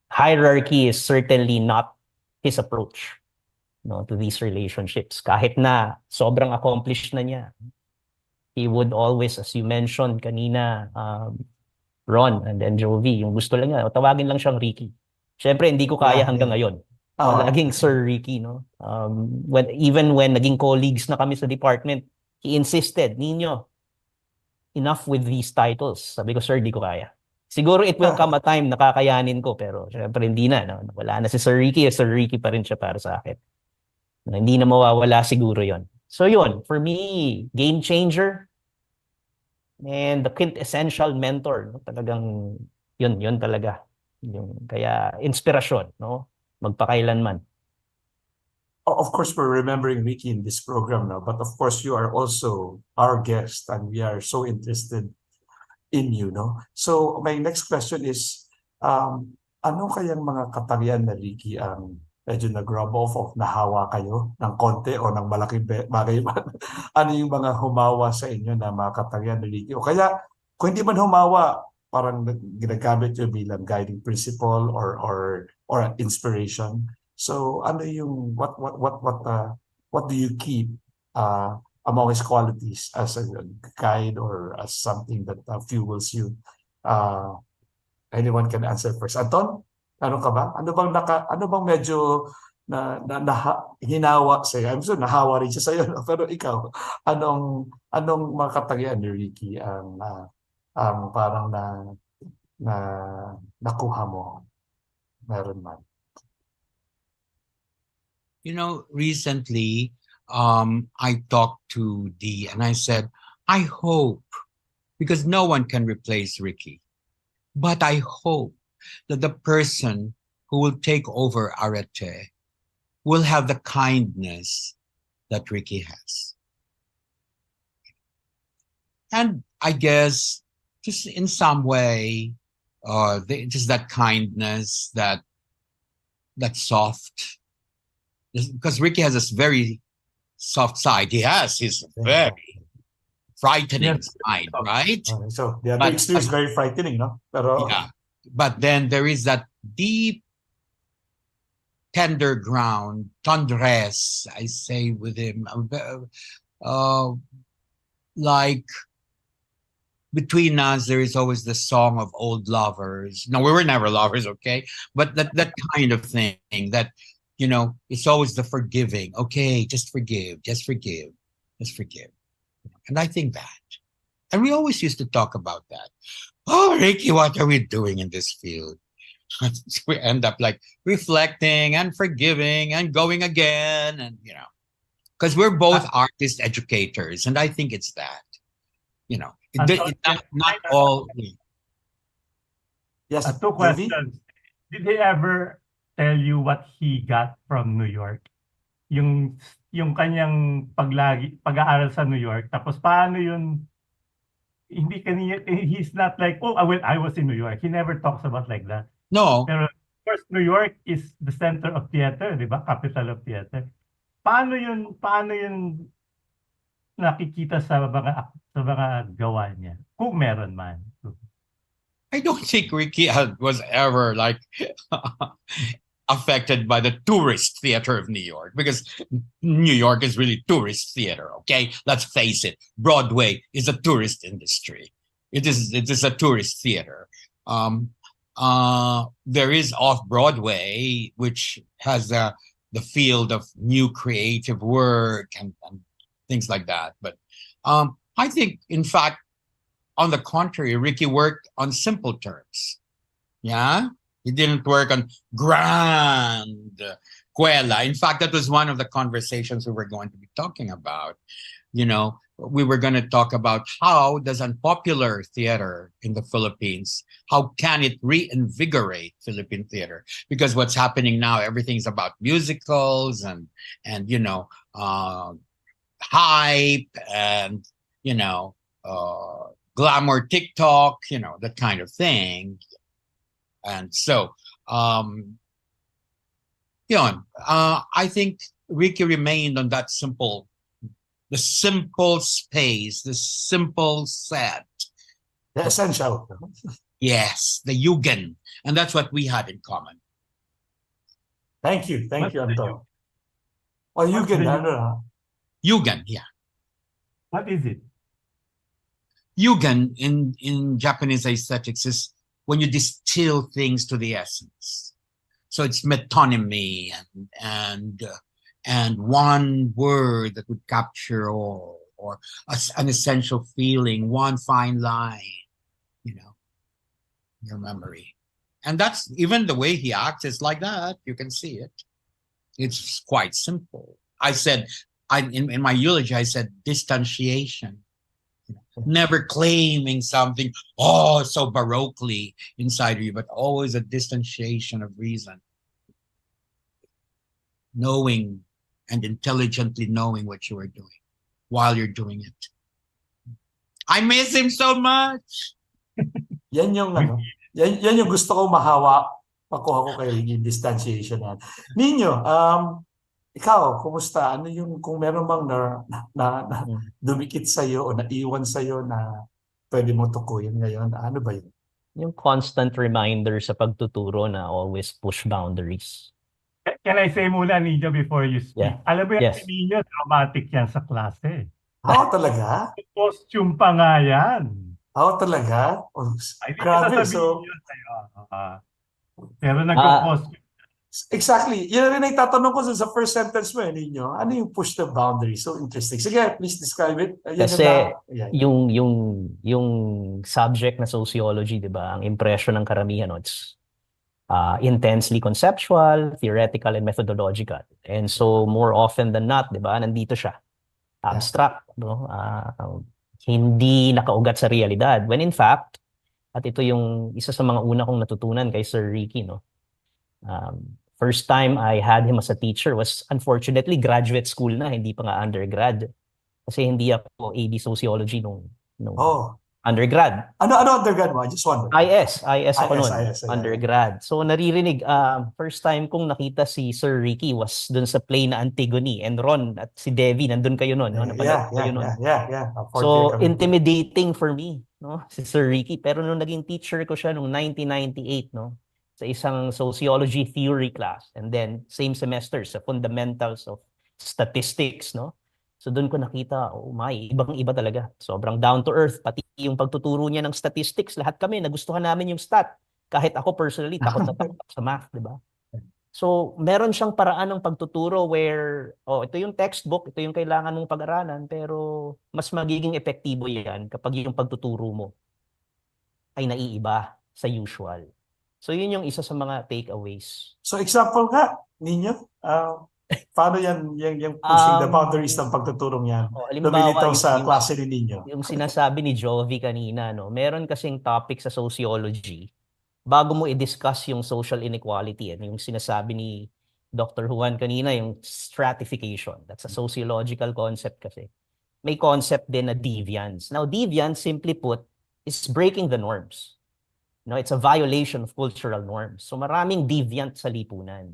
hierarchy is certainly not his approach, no, to these relationships. Kahit na sobrang accomplished na niya, he would always, as you mentioned kanina, Ron and then Jovi, yung gusto lang niya, tawagin lang siyang Ricky. Siyempre, hindi ko kaya hanggang ngayon. Laging Sir Ricky, no? Even when naging colleagues na kami sa department, he insisted, Nino, enough with these titles. Sabi ko, sir, di ko kaya. Siguro it will come a time na kakayanin ko, pero syempre hindi na. No? Wala na si Sir Ricky pa rin siya para sa akin. Hindi na mawawala siguro yon. So yun, for me, game changer and the quintessential mentor. No? Talagang yun talaga. Yung, kaya inspirasyon, no? Magpakailanman. Of course, we're remembering Ricky in this program now, but of course, you are also our guest, and we are so interested in you, no? So, my next question is, ano kayang mga katangian na Ricky ang medyo nag-rub off of nahawa kayo ng konti o ng malaking bagay man? Ano yung mga humawa sa inyo na mga katangian na Ricky? O kaya, kung hindi man humawa, parang ginagamit yun bilang guiding principle or inspiration. So ano yung what do you keep among his qualities as a guide or as something that fuels you? Anyone can answer first. Anton, ano ka ba? Ano bang medyo hinawa sa iyo? I'm sure nahawa rin siya sa iyo, pero ikaw, anong mga katangian ni Ricky ang parang nakuha mo? Meron man. You know, recently, I talked to Dee and I said, I hope, because no one can replace Ricky, but I hope that the person who will take over Arete will have the kindness that Ricky has. And I guess just in some way, just that kindness, that soft, because Ricky has this very soft side. He has his very frightening side, right? So the other extreme is very frightening, no? Pero, yeah. But then there is that deep, tender ground, tendresse, I say with him. Like between us, there is always the song of old lovers. No, we were never lovers, okay? But that kind of thing that, you know, it's always the forgiving. Okay, just forgive. And I think that. And we always used to talk about that. Oh, Ricky, what are we doing in this field? We end up like reflecting and forgiving and going again. And, you know, because we're both artist educators. And I think it's that, you know, not all. Yes. Two questions. Did he ever tell you what he got from New York? Yung kanyang pag-aaral sa New York, tapos paano yun, hindi kanya, he's not like, oh, I was in New York. He never talks about like that. No. Pero of course, New York is the center of theater, di ba? Capital of theater. Paano yun nakikita sa mga gawa niya? Kung meron man. I don't think Ricky was ever like affected by the tourist theater of New York, because New York is really tourist theater, okay? Let's face it. Broadway is a tourist industry. It is a tourist theater. There is off-Broadway, which has the field of new creative work and things like that. But I think, in fact, on the contrary, Ricky worked on simple terms. Yeah? He didn't work on grand quela. In fact, that was one of the conversations we were going to be talking about. You know, we were going to talk about how does unpopular theater in the Philippines, how can it reinvigorate Philippine theater? Because what's happening now, everything's about musicals and you know, hype and, you know, glamour TikTok, you know, that kind of thing. And so, I think Ricky remained on that simple the simple space, the simple set. The essential. Yes, the Jugend. And that's what we had in common. Thank you, Anton. Oh, What's Jugend, the- ano na? Jugend, yeah. What is it? Jugend in Japanese aesthetics is when you distill things to the essence. So it's metonymy and one word that would capture all, or an essential feeling, one fine line, your memory. And that's even the way he acts is like that. You can see it. It's quite simple. I said, in my eulogy, I said distantiation. Never claiming something, so baroquely inside of you, but always a distantiation of reason. Knowing and intelligently knowing what you are doing while you're doing it. I miss him so much. Yan yung yan yung gusto ko mahawa pakuha ko kay Ricky, distanciation yan. Nino, ikaw, kumusta? Ano yung kung meron bang na dumikit sa iyo o naiwan sa iyo na pwede mo tukuyin ngayon? Ano ba yun? Yung constant reminder sa pagtuturo na always push boundaries. Can I say muna, Nino, before you speak? Yeah. Alam mo yan, Yes. si Nino, dramatic yan sa klase. Talaga? Costume pa nga yan. Talaga? Oh, Ay, hindi ko grabe. sasabihin So, yun sa'yo. Pero nagko-costume. exactly. Yan rin ang tatanong ko sa first sentence mo, Nino. Ano yung push the boundary? So interesting. Sige, please describe it. Kasi yung subject na sociology, 'di ba? Ang impression ng karamihan, it's intensely conceptual, theoretical, and methodological. And so more often than not, 'di ba? Nandito siya. Abstract, no? Hindi nakaugat sa realidad. When in fact, at ito yung isa sa mga una kong natutunan kay Sir Ricky, no? First time I had him as a teacher was unfortunately graduate school na, hindi pa nga undergrad. Kasi hindi ako AD Sociology nung undergrad. Ano undergrad mo? I just wonder. IS ako nun, IS, undergrad. So naririnig, first time kong nakita si Sir Ricky was dun sa play na Antigone, and Ron at si Devi, nandun kayo nun. No? Yeah. So intimidating for me, no? Si Sir Ricky. Pero nung naging teacher ko siya nung 1998, no? Sa isang sociology theory class, and then same semester sa fundamentals of statistics, no? So doon ko nakita, ibang-iba talaga. Sobrang down to earth, pati yung pagtuturo niya ng statistics, lahat kami nagustuhan namin yung stat. Kahit ako personally, takot na takot sa math, di ba? So meron siyang paraan ng pagtuturo where, ito yung textbook, ito yung kailangan mong pag-aralan, pero mas magiging epektibo yan kapag yung pagtuturo mo ay naiiba sa usual. So yun yung isa sa mga takeaways. So example nga, Nino, paano yung pushing the boundaries ng pagtuturong yan? Lumilitaw sa klase ni Nino. Yung sinasabi ni Jovi kanina, no? Meron kasing topic sa sociology, bago mo i-discuss yung social inequality, yung sinasabi ni Dr. Juan kanina, yung stratification. That's a sociological concept kasi. May concept din na deviance. Now, deviance, simply put, is breaking the norms. No, it's a violation of cultural norms. So maraming deviant sa lipunan.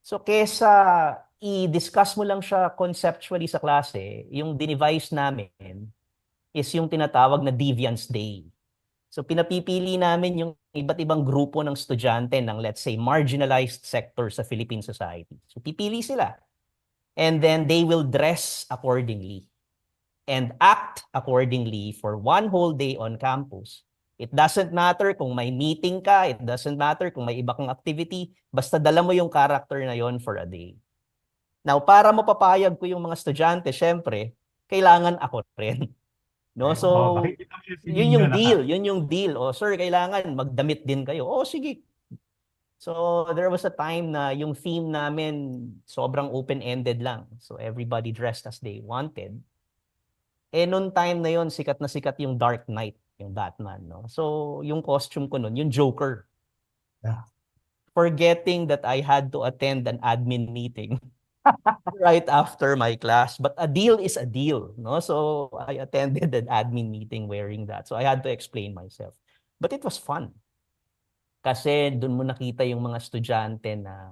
So kesa i-discuss mo lang siya conceptually sa klase, yung dinevise namin is yung tinatawag na Deviance Day. So pinapipili namin yung iba't ibang grupo ng estudyante ng, let's say, marginalized sector sa Philippine society. So pipili sila. And then they will dress accordingly and act accordingly for one whole day on campus. It doesn't matter kung may meeting ka, it doesn't matter kung may iba kang activity, basta dala mo yung character na yon for a day. Now, para mapapayag ko yung mga estudyante, syempre, kailangan ako rin. No? So, yun yung deal. Sir, kailangan magdamit din kayo. Sige. So, there was a time na yung theme namin sobrang open-ended lang. So, everybody dressed as they wanted. Noong time na yon, sikat na sikat yung Dark Knight, yung Batman, no? So, yung costume ko nun, yung Joker. Yeah. Forgetting that I had to attend an admin meeting right after my class. But a deal is a deal, no? So, I attended an admin meeting wearing that. So, I had to explain myself. But it was fun. Kasi doon mo nakita yung mga estudyante na,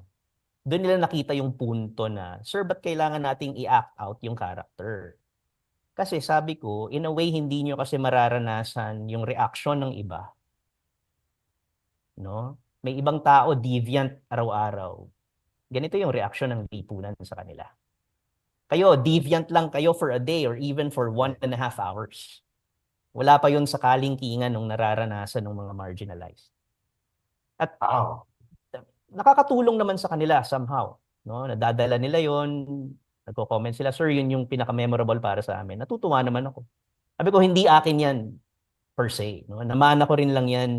doon nila nakita yung punto na, sir, ba't kailangan nating i-act out yung character? Kasi sabi ko, in a way, hindi nyo kasi mararanasan yung reaction ng iba. No? May ibang tao, deviant araw-araw. Ganito yung reaction ng lipunan sa kanila. Kayo, deviant lang kayo for a day or even for 1.5 hours. Wala pa yun sa kalingkingan nung nararanasan ng mga marginalized. At nakakatulong naman sa kanila somehow. No? Nadadala nila yon, nagko-comment sila, sir, yun yung pinaka-memorable para sa amin. Natutuwa naman ako. Sabi ko, hindi akin yan per se. No? Namana ko rin lang yan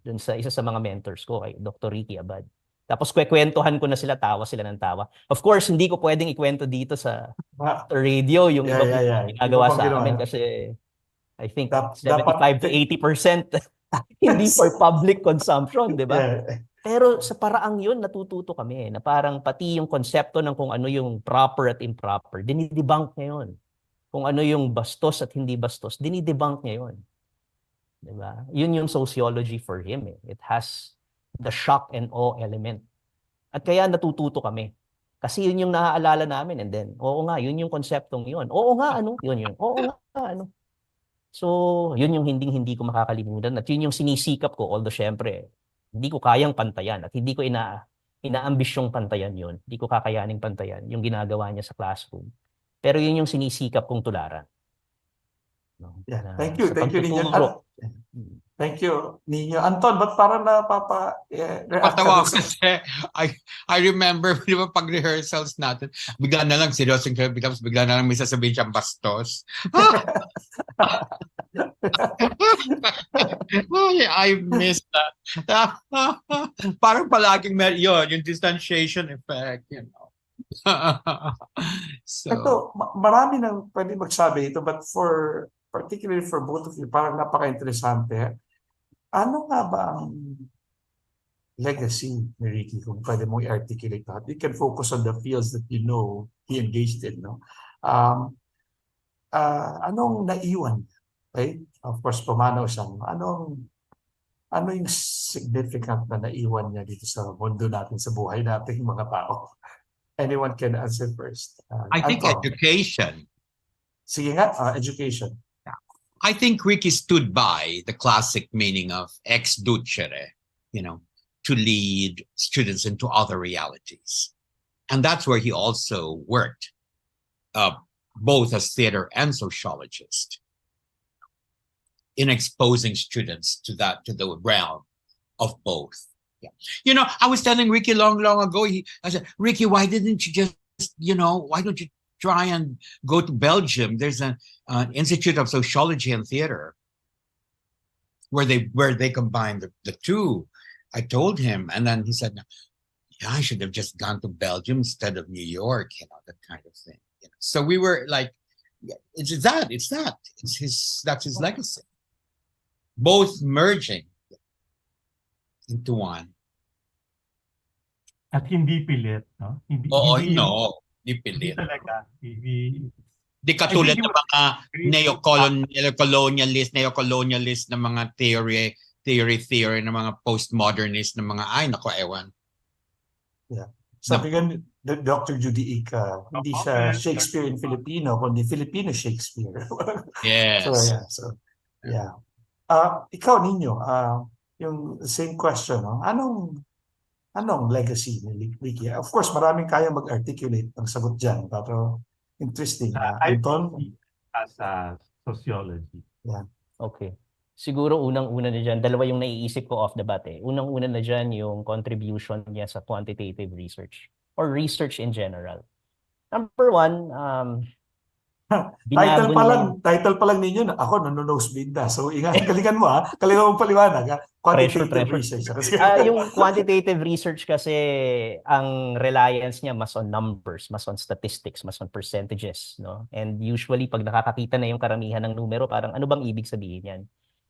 dun sa isa sa mga mentors ko, kay Dr. Ricky Abad. Tapos kwekwentuhan ko na sila, tawa sila ng tawa. Of course, hindi ko pwedeng ikwento dito sa radio yung iba ginagawa sa amin kasi I think 75 to 80% hindi for public consumption, di ba? Pero sa paraang yun, natututo kami na parang pati yung konsepto ng kung ano yung proper at improper, dinidebunk niya yun. Kung ano yung bastos at hindi bastos, dinidebunk niya yun. Di ba? Yun yung sociology for him. It has the shock and awe element. At kaya natututo kami. Kasi yun yung naaalala namin. And then, oo nga, yun yung konseptong yun. Oo nga, ano? Yun. Oo nga, ano? So, yun yung hindi ko makakalimutan. At yun yung sinisikap ko. Although, syempre, hindi ko kayang pantayan. At hindi ko inaambisyong pantayan yun. Hindi ko kakayaning pantayan yung ginagawa niya sa classroom. Pero yun yung sinisikap kong tularan. No? Yeah. Thank you, Nino. Thank you, Nino. Anton, ba't parang Patawa ako kasi I remember, di ba, pag-rehearsals natin, bigla na lang seryoso, bigla na lang may sasabihin siyang bastos. I miss that. Parang palaging yun, yung distanciation effect, you know. So, ito, marami nang pwede magsabi ito, but particularly for both of you, parang napaka-interesante. Ano nga ba ang legacy ni Ricky, kung pwede mong i-articulate that? You can focus on the fields that you know he engaged in, no? Anong naiwan? Okay? Of course, pumanaw siya. Ano yung significant na naiwan niya dito sa mundo natin, sa buhay natin mga tao? Anyone can answer first. I think Anton. education. Sige nga, education. I think Ricky stood by the classic meaning of ex ducere, you know, to lead students into other realities. And that's where he also worked, both as theater and sociologist, in exposing students to the realm of both. Yeah. You know, I was telling Ricky long ago, I said, Ricky, why didn't you just, why don't you try and go to Belgium? There's an Institute of Sociology and Theater where they combine the two. I told him, and then he said, yeah, I should have just gone to Belgium instead of New York, that kind of thing. So we were like, that's his legacy. Both merging into one. At hindi pilit, no? Hindi pilit. Talaga. Di katulad ng mga neo-colonialist na mga theory ng mga postmodernist na mga ewan. Yeah. Sabi nga Dr. Judy Ika, hindi siya Shakespeare in Filipino, kundi Filipino Shakespeare. Yes. Yeah. Ikaw, Nino, yung same question, no? Anong legacy ni Ricky? Of course, maraming kayang mag-articulate ng sagot dyan, pero interesting. Anton? As a sociology. Yeah. Okay. Siguro unang-una na dyan, dalawa yung naiisip ko off the bat eh. Unang-una na dyan yung contribution niya sa quantitative research or research in general. Number one, title pa lang ninyo, ako nanonosebleed na. So, galingan mo Kalimutan mong paliwanag. Quantitative research. Yung quantitative research kasi, ang reliance niya mas on numbers, mas on statistics, mas on percentages. No? And usually, pag nakakakita na yung karamihan ng numero, parang ano bang ibig sabihin yan?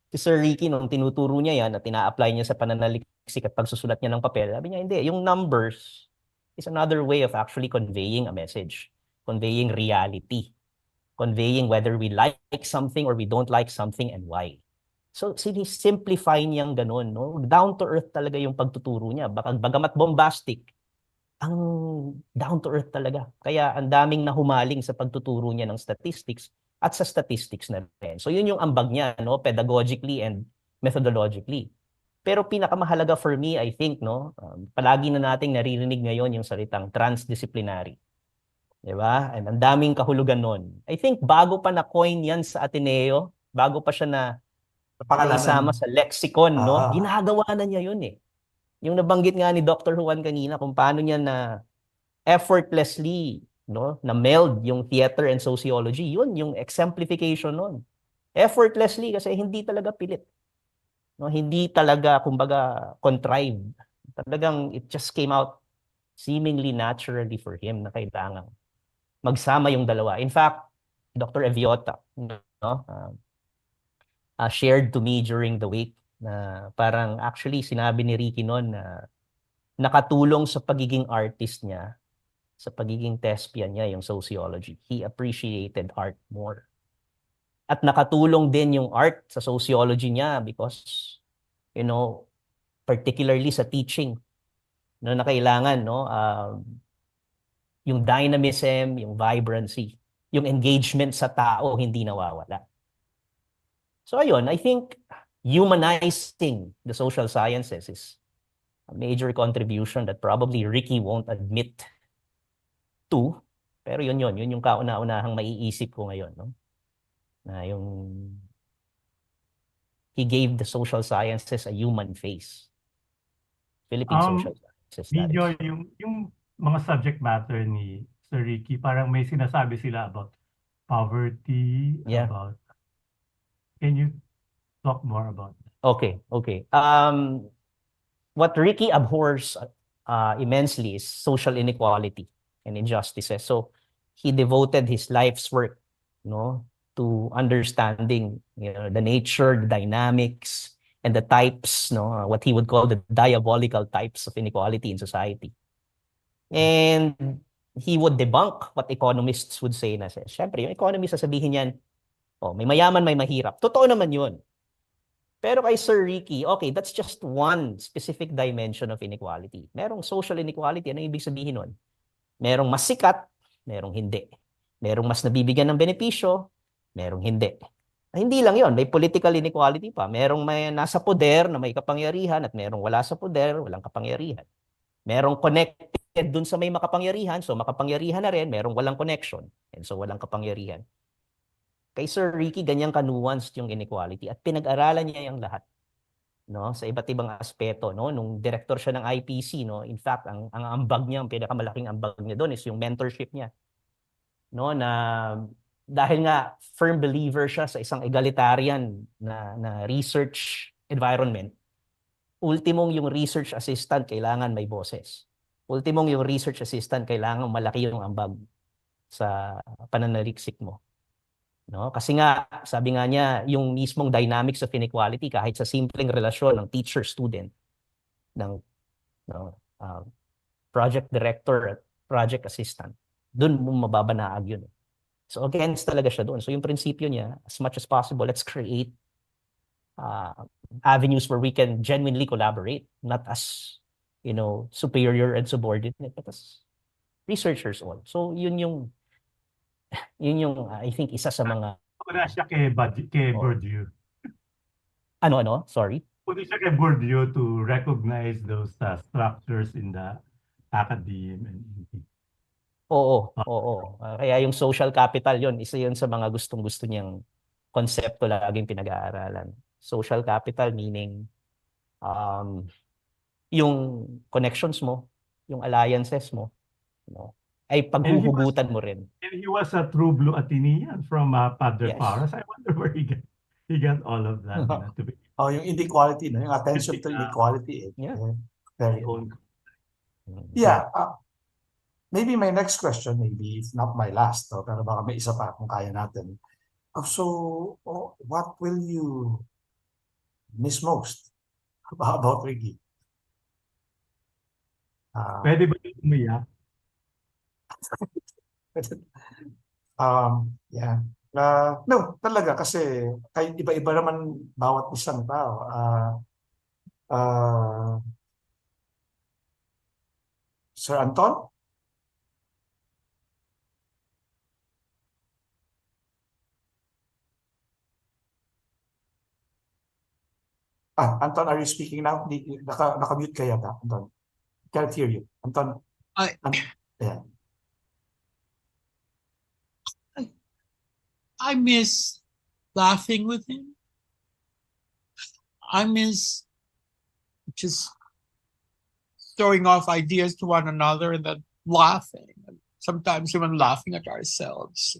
Si Sir Ricky, nung tinuturo niya yan at tina-apply niya sa pananaliksik at pagsusulat niya ng papel, sabi niya, hindi, yung numbers is another way of actually conveying a message, conveying reality, conveying whether we like something or we don't like something and why. So, simplify niyang ganun. No? Down to earth talaga yung pagtuturo niya. Bagamat bombastic, ang down to earth talaga. Kaya ang daming nahumaling sa pagtuturo niya ng statistics at sa statistics na rin. So yun yung ambag niya, no, pedagogically and methodologically. Pero pinakamahalaga for me, I think, no, palagi na nating naririnig ngayon yung salitang transdisciplinary. 'Di ba? And ang daming kahulugan nun. I think bago pa na-coin yan sa Ateneo, bago pa siya naisama sa lexicon, no, ginagawa na niya yun eh. Yung nabanggit nga ni Dr. Juan kanina kung paano niya na effortlessly, no, na meld yung theater and sociology, yun yung exemplification nun. Effortlessly kasi hindi talaga pilit. No, hindi talaga kumbaga contrived. Talagang it just came out seemingly naturally for him na kailangan magsama yung dalawa. In fact, Dr. Eviota, no, shared to me during the week na parang actually sinabi ni Ricky noon na nakatulong sa pagiging artist niya, sa pagiging thespian niya yung sociology. He appreciated art more. At nakatulong din yung art sa sociology niya because, you know, particularly sa teaching, no, na kailangan, no, yung dynamism, yung vibrancy, yung engagement sa tao hindi nawawala. So ayun, I think humanizing the social sciences is a major contribution that probably Ricky won't admit to. Pero yun yung kauna-unahang maiisip ko ngayon, no? Na yung he gave the social sciences a human face. Philippine social sciences. Medyo yung mga subject matter ni Sir Ricky, parang may sinasabi sila about poverty, about... Can you talk more about that? Okay. What Ricky abhors immensely is social inequality and injustices. So he devoted his life's work, no, to understanding, you know, the nature, the dynamics, and the types, no, what he would call the diabolical types of inequality in society. And he would debunk what economists would say na, syempre, yung economists sasabihin yan, oh, may mayaman, may mahirap. Totoo naman yun. Pero kay Sir Ricky, okay, that's just one specific dimension of inequality. Merong social inequality. Ano ibig sabihin nun? Merong mas sikat, merong hindi. Merong mas nabibigyan ng benepisyo, merong hindi. Hindi lang yon, may political inequality pa. Merong may nasa poder na may kapangyarihan at merong wala sa poder, walang kapangyarihan. Merong connected dun sa may makapangyarihan, so makapangyarihan na rin, merong walang connection, and so walang kapangyarihan. Kay Sir Ricky, ganyang ka-nuanced yung inequality at pinag-aralan niya yung lahat, no, sa iba't ibang aspeto, no. Nung director siya ng IPC, no, in fact, ang ambag niya, ang pinakamalaking ambag niya doon is yung mentorship niya, no, na dahil nga firm believer siya sa isang egalitarian na research environment. Ultimong yung research assistant kailangan may boses. Ultimong yung research assistant kailangan malaki yung ambag sa pananaliksik mo. No? Kasi nga, sabi nga niya, yung mismong dynamics of inequality kahit sa simpleng relasyon ng teacher-student, ng project director at project assistant, dun mo mababanaag yun. So against talaga siya doon. So yung prinsipyo niya, as much as possible, let's create avenues where we can genuinely collaborate, not as, you know, superior and subordinate, but as researchers all. So yun yung I think isa sa mga... Una siya kay Bourdieu. Ano? Sorry? Una siya kay Bourdieu to recognize those structures in the academe. Oo. Kaya yung social capital yun, isa yun sa mga gustong-gusto niyang konsepto laging pinag-aaralan. Social capital meaning yung connections mo, yung alliances mo, you know, ay paghuhugutan mo rin. And he was a true blue Athenian from Padre Yes. Paras. I wonder where he got all of that. Yung inequality, no? Yung attention to inequality. Very good. Yeah. Maybe my next question, maybe if not my last, no? Pero baka may isa pa kung kaya natin. So, what will you miss most about Ricky? Pwede ba yung umiyak? Yeah. No, talaga kasi kahit iba-iba naman bawat isang tao. Sir Anton? Anton, are you speaking now? Naka-mute ka yata, Anton. Can't hear you. Anton. Yeah. I miss laughing with him. I miss just throwing off ideas to one another and then laughing. Sometimes even laughing at ourselves.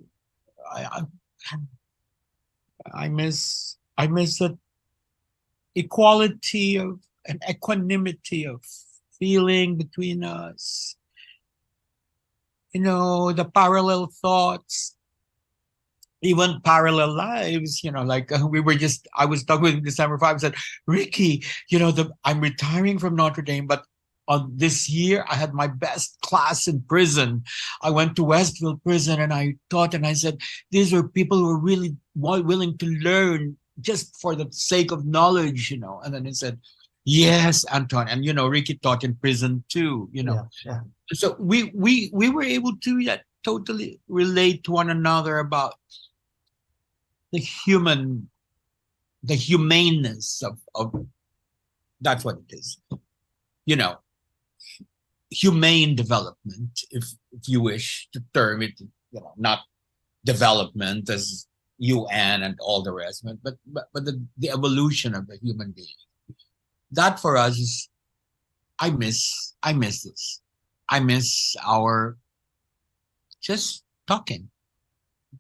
I miss the equality of and equanimity of feeling between us. You know, the parallel thoughts, even parallel lives, you know, like I was talking with December 5, I said, Ricky, you know, I'm retiring from Notre Dame, but on this year, I had my best class in prison. I went to Westville Prison and I taught, and I said, these are people who are really willing to learn just for the sake of knowledge, you know. And then he said, yes, Anton. And, you know, Ricky taught in prison too, you know. Yeah. So we were able to totally relate to one another about the humaneness of that's what it is. You know, humane development, if you wish to term it, you know, not development as UN and all the rest, but the evolution of the human being. That for us is, I miss this. I miss our just talking,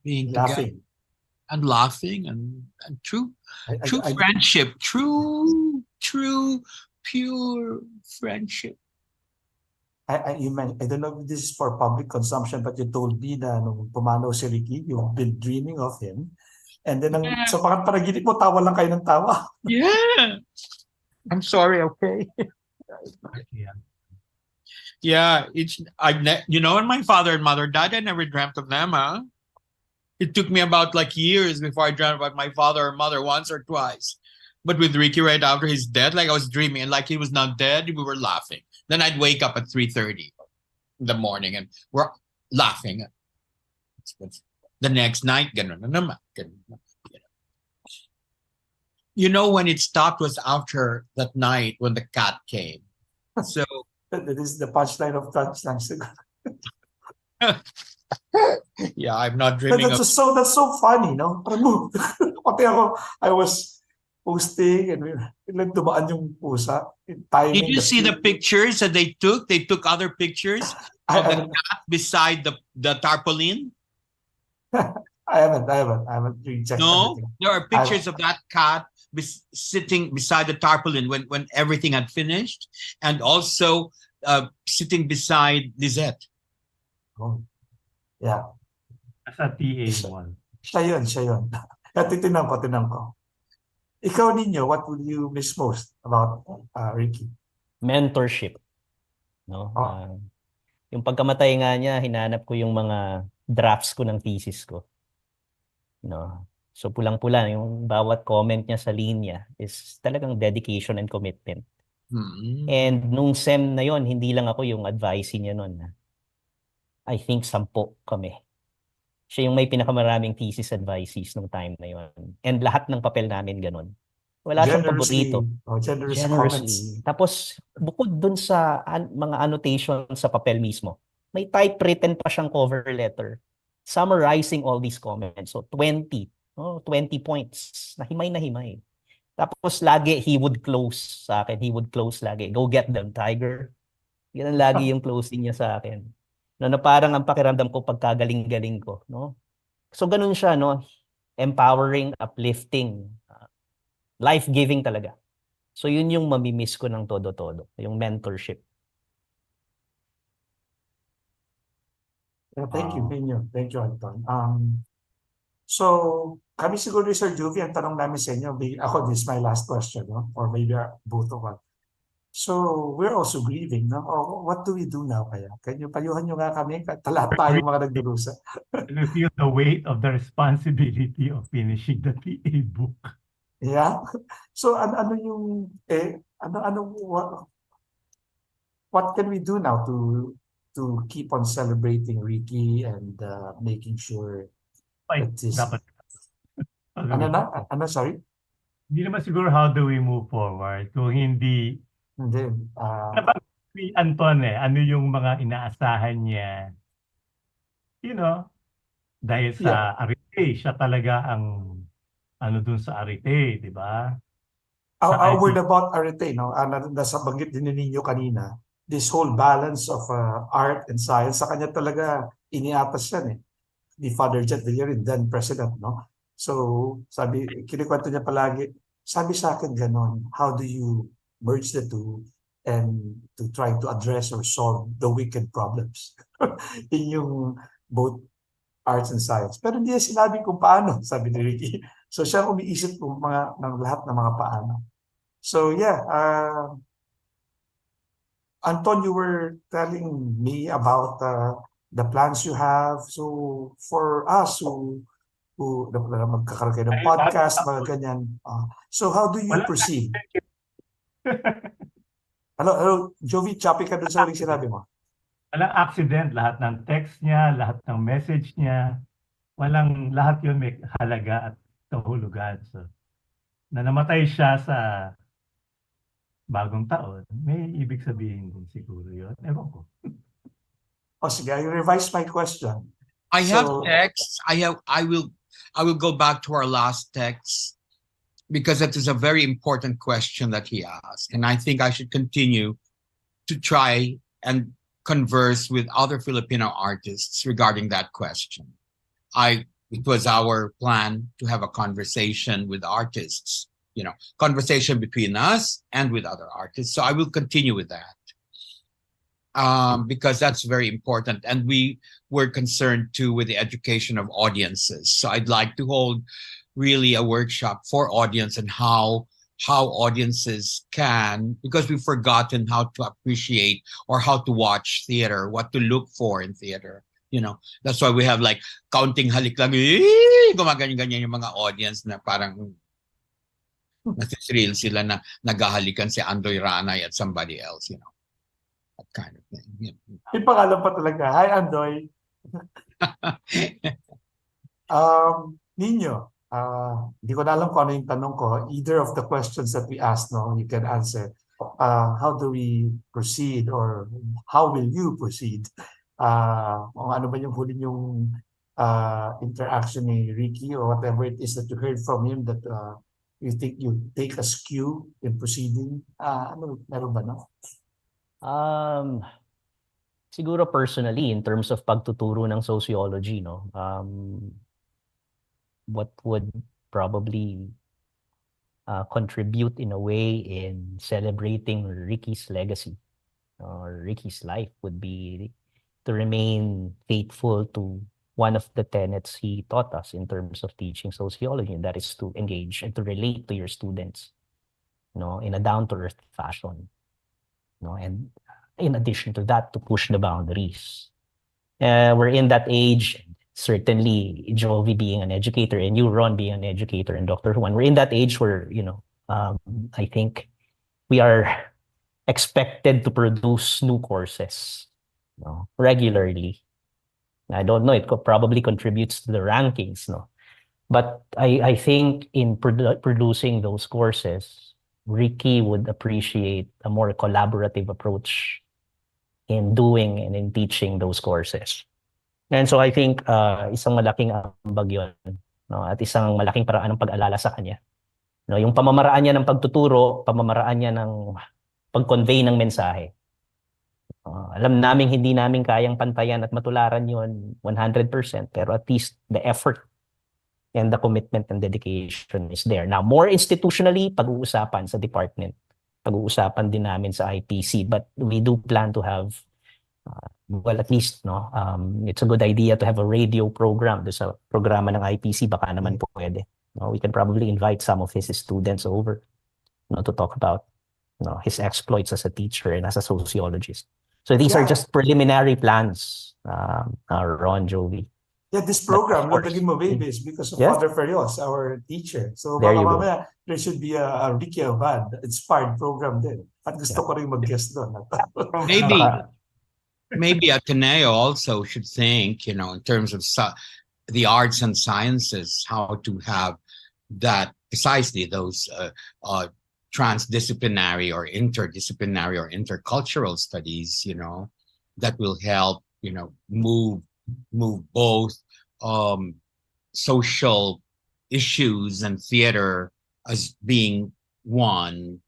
being laughing. together and laughing and true friendship, true pure friendship. I don't know if this is for public consumption, but you told me na nung pumanaw si Ricky, you've been dreaming of him. And then sa panaginip mo, tawa lang kayo ng tawa. Yeah. I'm sorry, okay? Yeah, you know, when my father and mother died, I never dreamt of them, huh? It took me about like years before I dreamt about my father or mother once or twice. But with Ricky right after his death, like I was dreaming, and like he was not dead, we were laughing. Then I'd wake up at 3:30 in the morning and we're laughing. The next night, ganun na naman. You know, when it stopped was after that night when the cat came. So that is the punchline of punchlines. Yeah, I'm not dreaming that's so funny, no? Pati ako, I was posting and dumaan yung pusa. Did you see the pictures that they took? They took other pictures of the cat beside the tarpaulin. I haven't rechecked. No, everything. there are pictures of that cat sitting beside the tarpaulin when everything had finished, and also sitting beside Lizette. Oh, yeah. Sa TA1. Siya yun. Tinan ko. Ikaw, Nino, what would you miss most about Ricky? Mentorship. No? Yung pagkamatay nga niya, hinanap ko yung mga drafts ko ng thesis ko. No? So pulang-pula, yung bawat comment niya sa linya is talagang dedication and commitment. Mm-hmm. And nung SEM na yon, hindi lang ako yung advisee niya nun. I think 10 kami. Siya yung may pinakamaraming thesis advisees nung time na yon. And lahat ng papel namin ganun. Wala siyang paborito. Generously. Tapos, bukod dun sa mga annotation sa papel mismo, may typewritten pa siyang cover letter summarizing all these comments. So, 20 points. Na himay. Tapos, lagi, he would close sa akin. He would close lagi. Go get them, tiger. Yan ang lagi yung closing niya sa akin. Na parang ang pakiramdam ko pagkagaling-galing ko, no? So ganun siya, no? Empowering, uplifting, life-giving talaga. So yun yung mamimiss ko ng todo-todo, yung mentorship. Thank you, Nino. Thank you, Anton. So kami siguro ni Sir Jovi, ang tanong namin sa inyo, this is my last question, no? Or maybe both of us. So, we're also grieving, no? What do we do now kaya? Payuhan nyo nga kami, lahat tayo mga nagdurusa. We feel the weight of the responsibility of finishing the TA book. Yeah? So, what can we do now to keep on celebrating Ricky and making sure that this... Sorry? Hindi naman siguro how do we move forward kung hindi Hindi. ni Anton ano yung mga inaasahan niya, you know, dahil Yeah. sa Arite, siya talaga ang ano dun sa Arite, di ba? Sa A IT. word about Arete, no? Nasa banggit din ni Nino kanina, this whole balance of art and science, sa kanya talaga iniatas yan eh. Ni Father Jet Villarin, then President, no? So, kinikwento niya palagi, sabi sa akin ganon, how do you merge the two and to try to address or solve the wicked problems in yung both arts and science. Pero hindi niya sinabi kung paano, sabi ni Ricky. So siya ang umiisip ng lahat ng mga paano. So yeah, Anton, you were telling me about the plans you have. So for us who magkakaroon kayo ng podcast, mga ganyan. So how do you proceed? Hello, Jovi, choppy ka dun sa huling sinabi mo. Walang accident, lahat ng text niya, lahat ng message niya, lahat yun may halaga at kahulugan. So, na namatay siya sa bagong taon, may ibig sabihin din siguro yun. Ewan ko. Sige, I revise my question. I have texts. I will go back to our last text because it is a very important question that he asked. And I think I should continue to try and converse with other Filipino artists regarding that question. It was our plan to have a conversation with artists, conversation between us and with other artists. So I will continue with that because that's very important. And we were concerned too with the education of audiences. So I'd like to hold really a workshop for audience and how audiences can, because we've forgotten how to appreciate or how to watch theater, what to look for in theater. That's why we have like counting halik lang, gumaganyan-ganyan yung mga audience na parang nasisreal sila na naghahalikan si Andoy Ranay at somebody else, that kind of thing. May pangalan pa talaga. Hi, Andoy. Nino, hindi ko na alam kung ano yung tanong ko. Either of the questions that we asked, no, you can answer. How do we proceed or how will you proceed? Kung ano ba yung huli yung interaction ni Ricky or whatever it is that you heard from him that you think you take as cue in proceeding? Meron ba, no? Siguro personally, in terms of pagtuturo ng sociology, no, what would probably contribute in a way in celebrating Ricky's legacy or Ricky's life would be to remain faithful to one of the tenets he taught us in terms of teaching sociology, and that is to engage and to relate to your students, in a down-to-earth fashion, and in addition to that, to push the boundaries. We're in that age. Certainly, Jovi being an educator and you, Ron, being an educator and Dr. Juan, we're in that age where, I think we are expected to produce new courses regularly. I don't know, it probably contributes to the rankings, but I think in producing those courses, Ricky would appreciate a more collaborative approach in doing and in teaching those courses. And so I think isang malaking ambag yun, at isang malaking paraan ng pag-alala sa kanya. Yung pamamaraan niya ng pagtuturo, pamamaraan niya ng pag-convey ng mensahe. Alam namin hindi namin kayang pantayan at matularan yun 100%, pero at least the effort and the commitment and dedication is there. Now, more institutionally, pag-uusapan sa department. Pag-uusapan din namin sa IPC, but we do plan to have at least, it's a good idea to have a radio program. There's a programa ng IPC, baka naman pwede. We can probably invite some of his students over, to talk about, his exploits as a teacher and as a sociologist. So these are just preliminary plans, Ron, Jovi. Yeah, this program, Lundagin mo Beybeh, is because of Father Ferios, our teacher. So there baka you mamaya, there should be a Ricky Abad inspired program din. At gusto ko rin mag-guest doon. Maybe Ateneo also should think, in terms of the arts and sciences, how to have that precisely those transdisciplinary or interdisciplinary or intercultural studies, that will help, move both social issues and theater as being one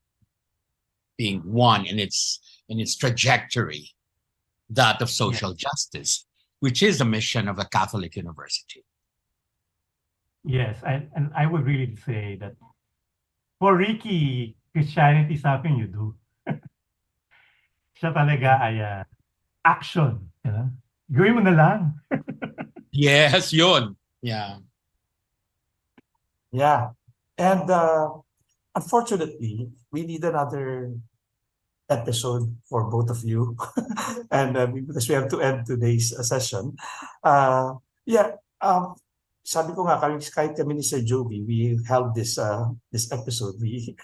in its trajectory, that of social justice, which is a mission of a Catholic university. Yes, and I would really say that for Ricky, Christianity is something you do. Siya talaga ay action. Gawin mo na lang. Yes, yun. Yeah. Yeah. And unfortunately, we need another episode for both of you. And because we have to end today's session. Sabi ko nga, kahit kami ni Sir Jovi, we held this episode. We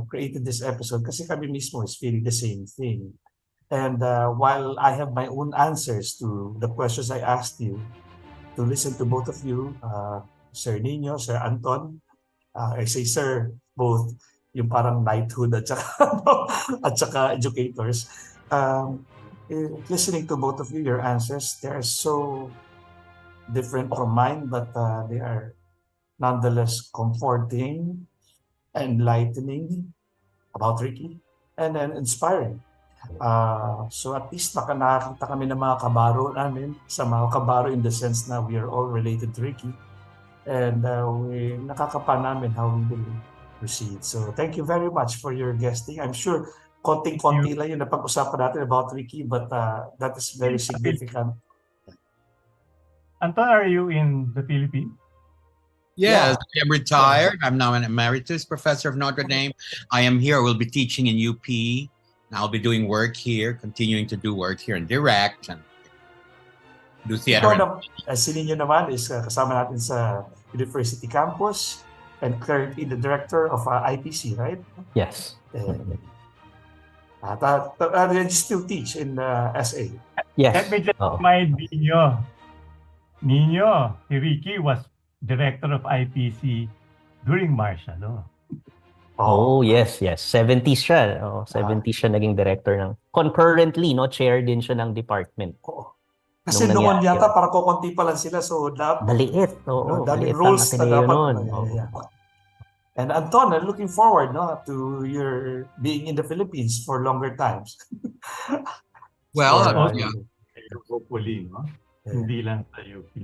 created this episode kasi kami mismo is feeling the same thing. And while I have my own answers to the questions I asked you, to listen to both of you, Sir Nino, Sir Anton, I say Sir, both yung parang knighthood at saka educators. Listening to both of you, your answers, they are so different from mine, but they are nonetheless comforting, enlightening about Ricky, and then inspiring. So at least nakakita kami ng mga kabaro namin, sa mga kabaro in the sense na we are all related to Ricky, and we nakakapa namin how we will proceed. So thank you very much for your guesting. I'm sure konting-konti lang yung napag-usapan natin about Ricky, but that is very significant. Anton, are you in the Philippines? Yes, I am retired. I'm now an emeritus professor of Notre Dame. I am here. I will be teaching in UP. And I'll be doing work here, continuing to do work here and direct and do theater. Si Nino naman is kasama natin sa University Campus and currently the director of IPC, right? Yes. You still teach in SA? Yes. Let me just remind Nino, Ricky was director of IPC during martial law. Oh, yes. 70s siya. 70s siya naging director ng... Concurrently, chair din siya ng department. Kasi noon yata, para kukunti pa lang sila. So, maliit. Daming rules na dapat. And Anton, I'm looking forward to your being in the Philippines for longer times. Well, hopefully, hindi lang sa UP.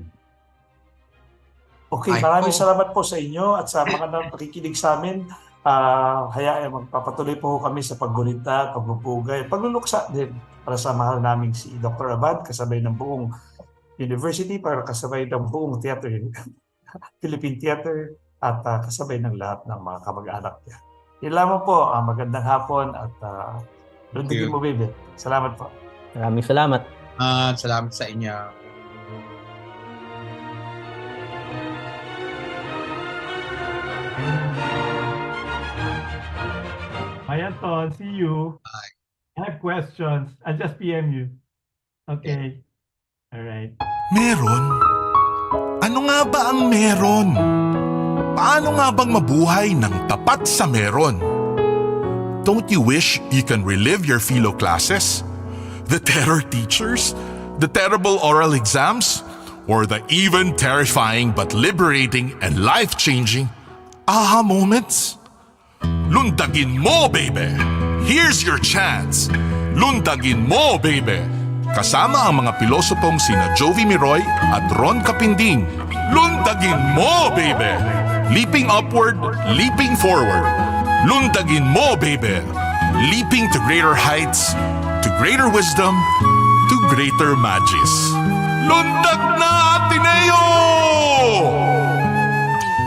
Okay, maraming salamat po sa inyo at sa mga nakikinig sa amin. Magpapatuloy po kami sa paggunita, pagbubugay, pagluluksa din para samahan namin si Dr. Abad kasabay ng buong university, para kasabay ng buong theater, Philippine Theater, at kasabay ng lahat ng mga kamag-anak niya. Yun lamang po, magandang hapon at Lundagin mo, Beybeh. Salamat po. Maraming salamat. Salamat sa inyo. Hi, Anton. See you. Bye. I have questions. I'll just PM you. Okay. All right. Meron? Ano nga ba ang meron? Paano nga bang mabuhay ng tapat sa meron? Don't you wish you can relive your philo classes? The terror teachers? The terrible oral exams? Or the even terrifying but liberating and life-changing aha moments? Lundagin mo, Beybeh! Here's your chance! Lundagin mo, Beybeh! Kasama ang mga pilosopong sina Jovi Miroy at Ron Capinding. Lundagin mo, Beybeh! Leaping upward, leaping forward. Lundagin mo, Beybeh! Leaping to greater heights, to greater wisdom, to greater magis. Lundagin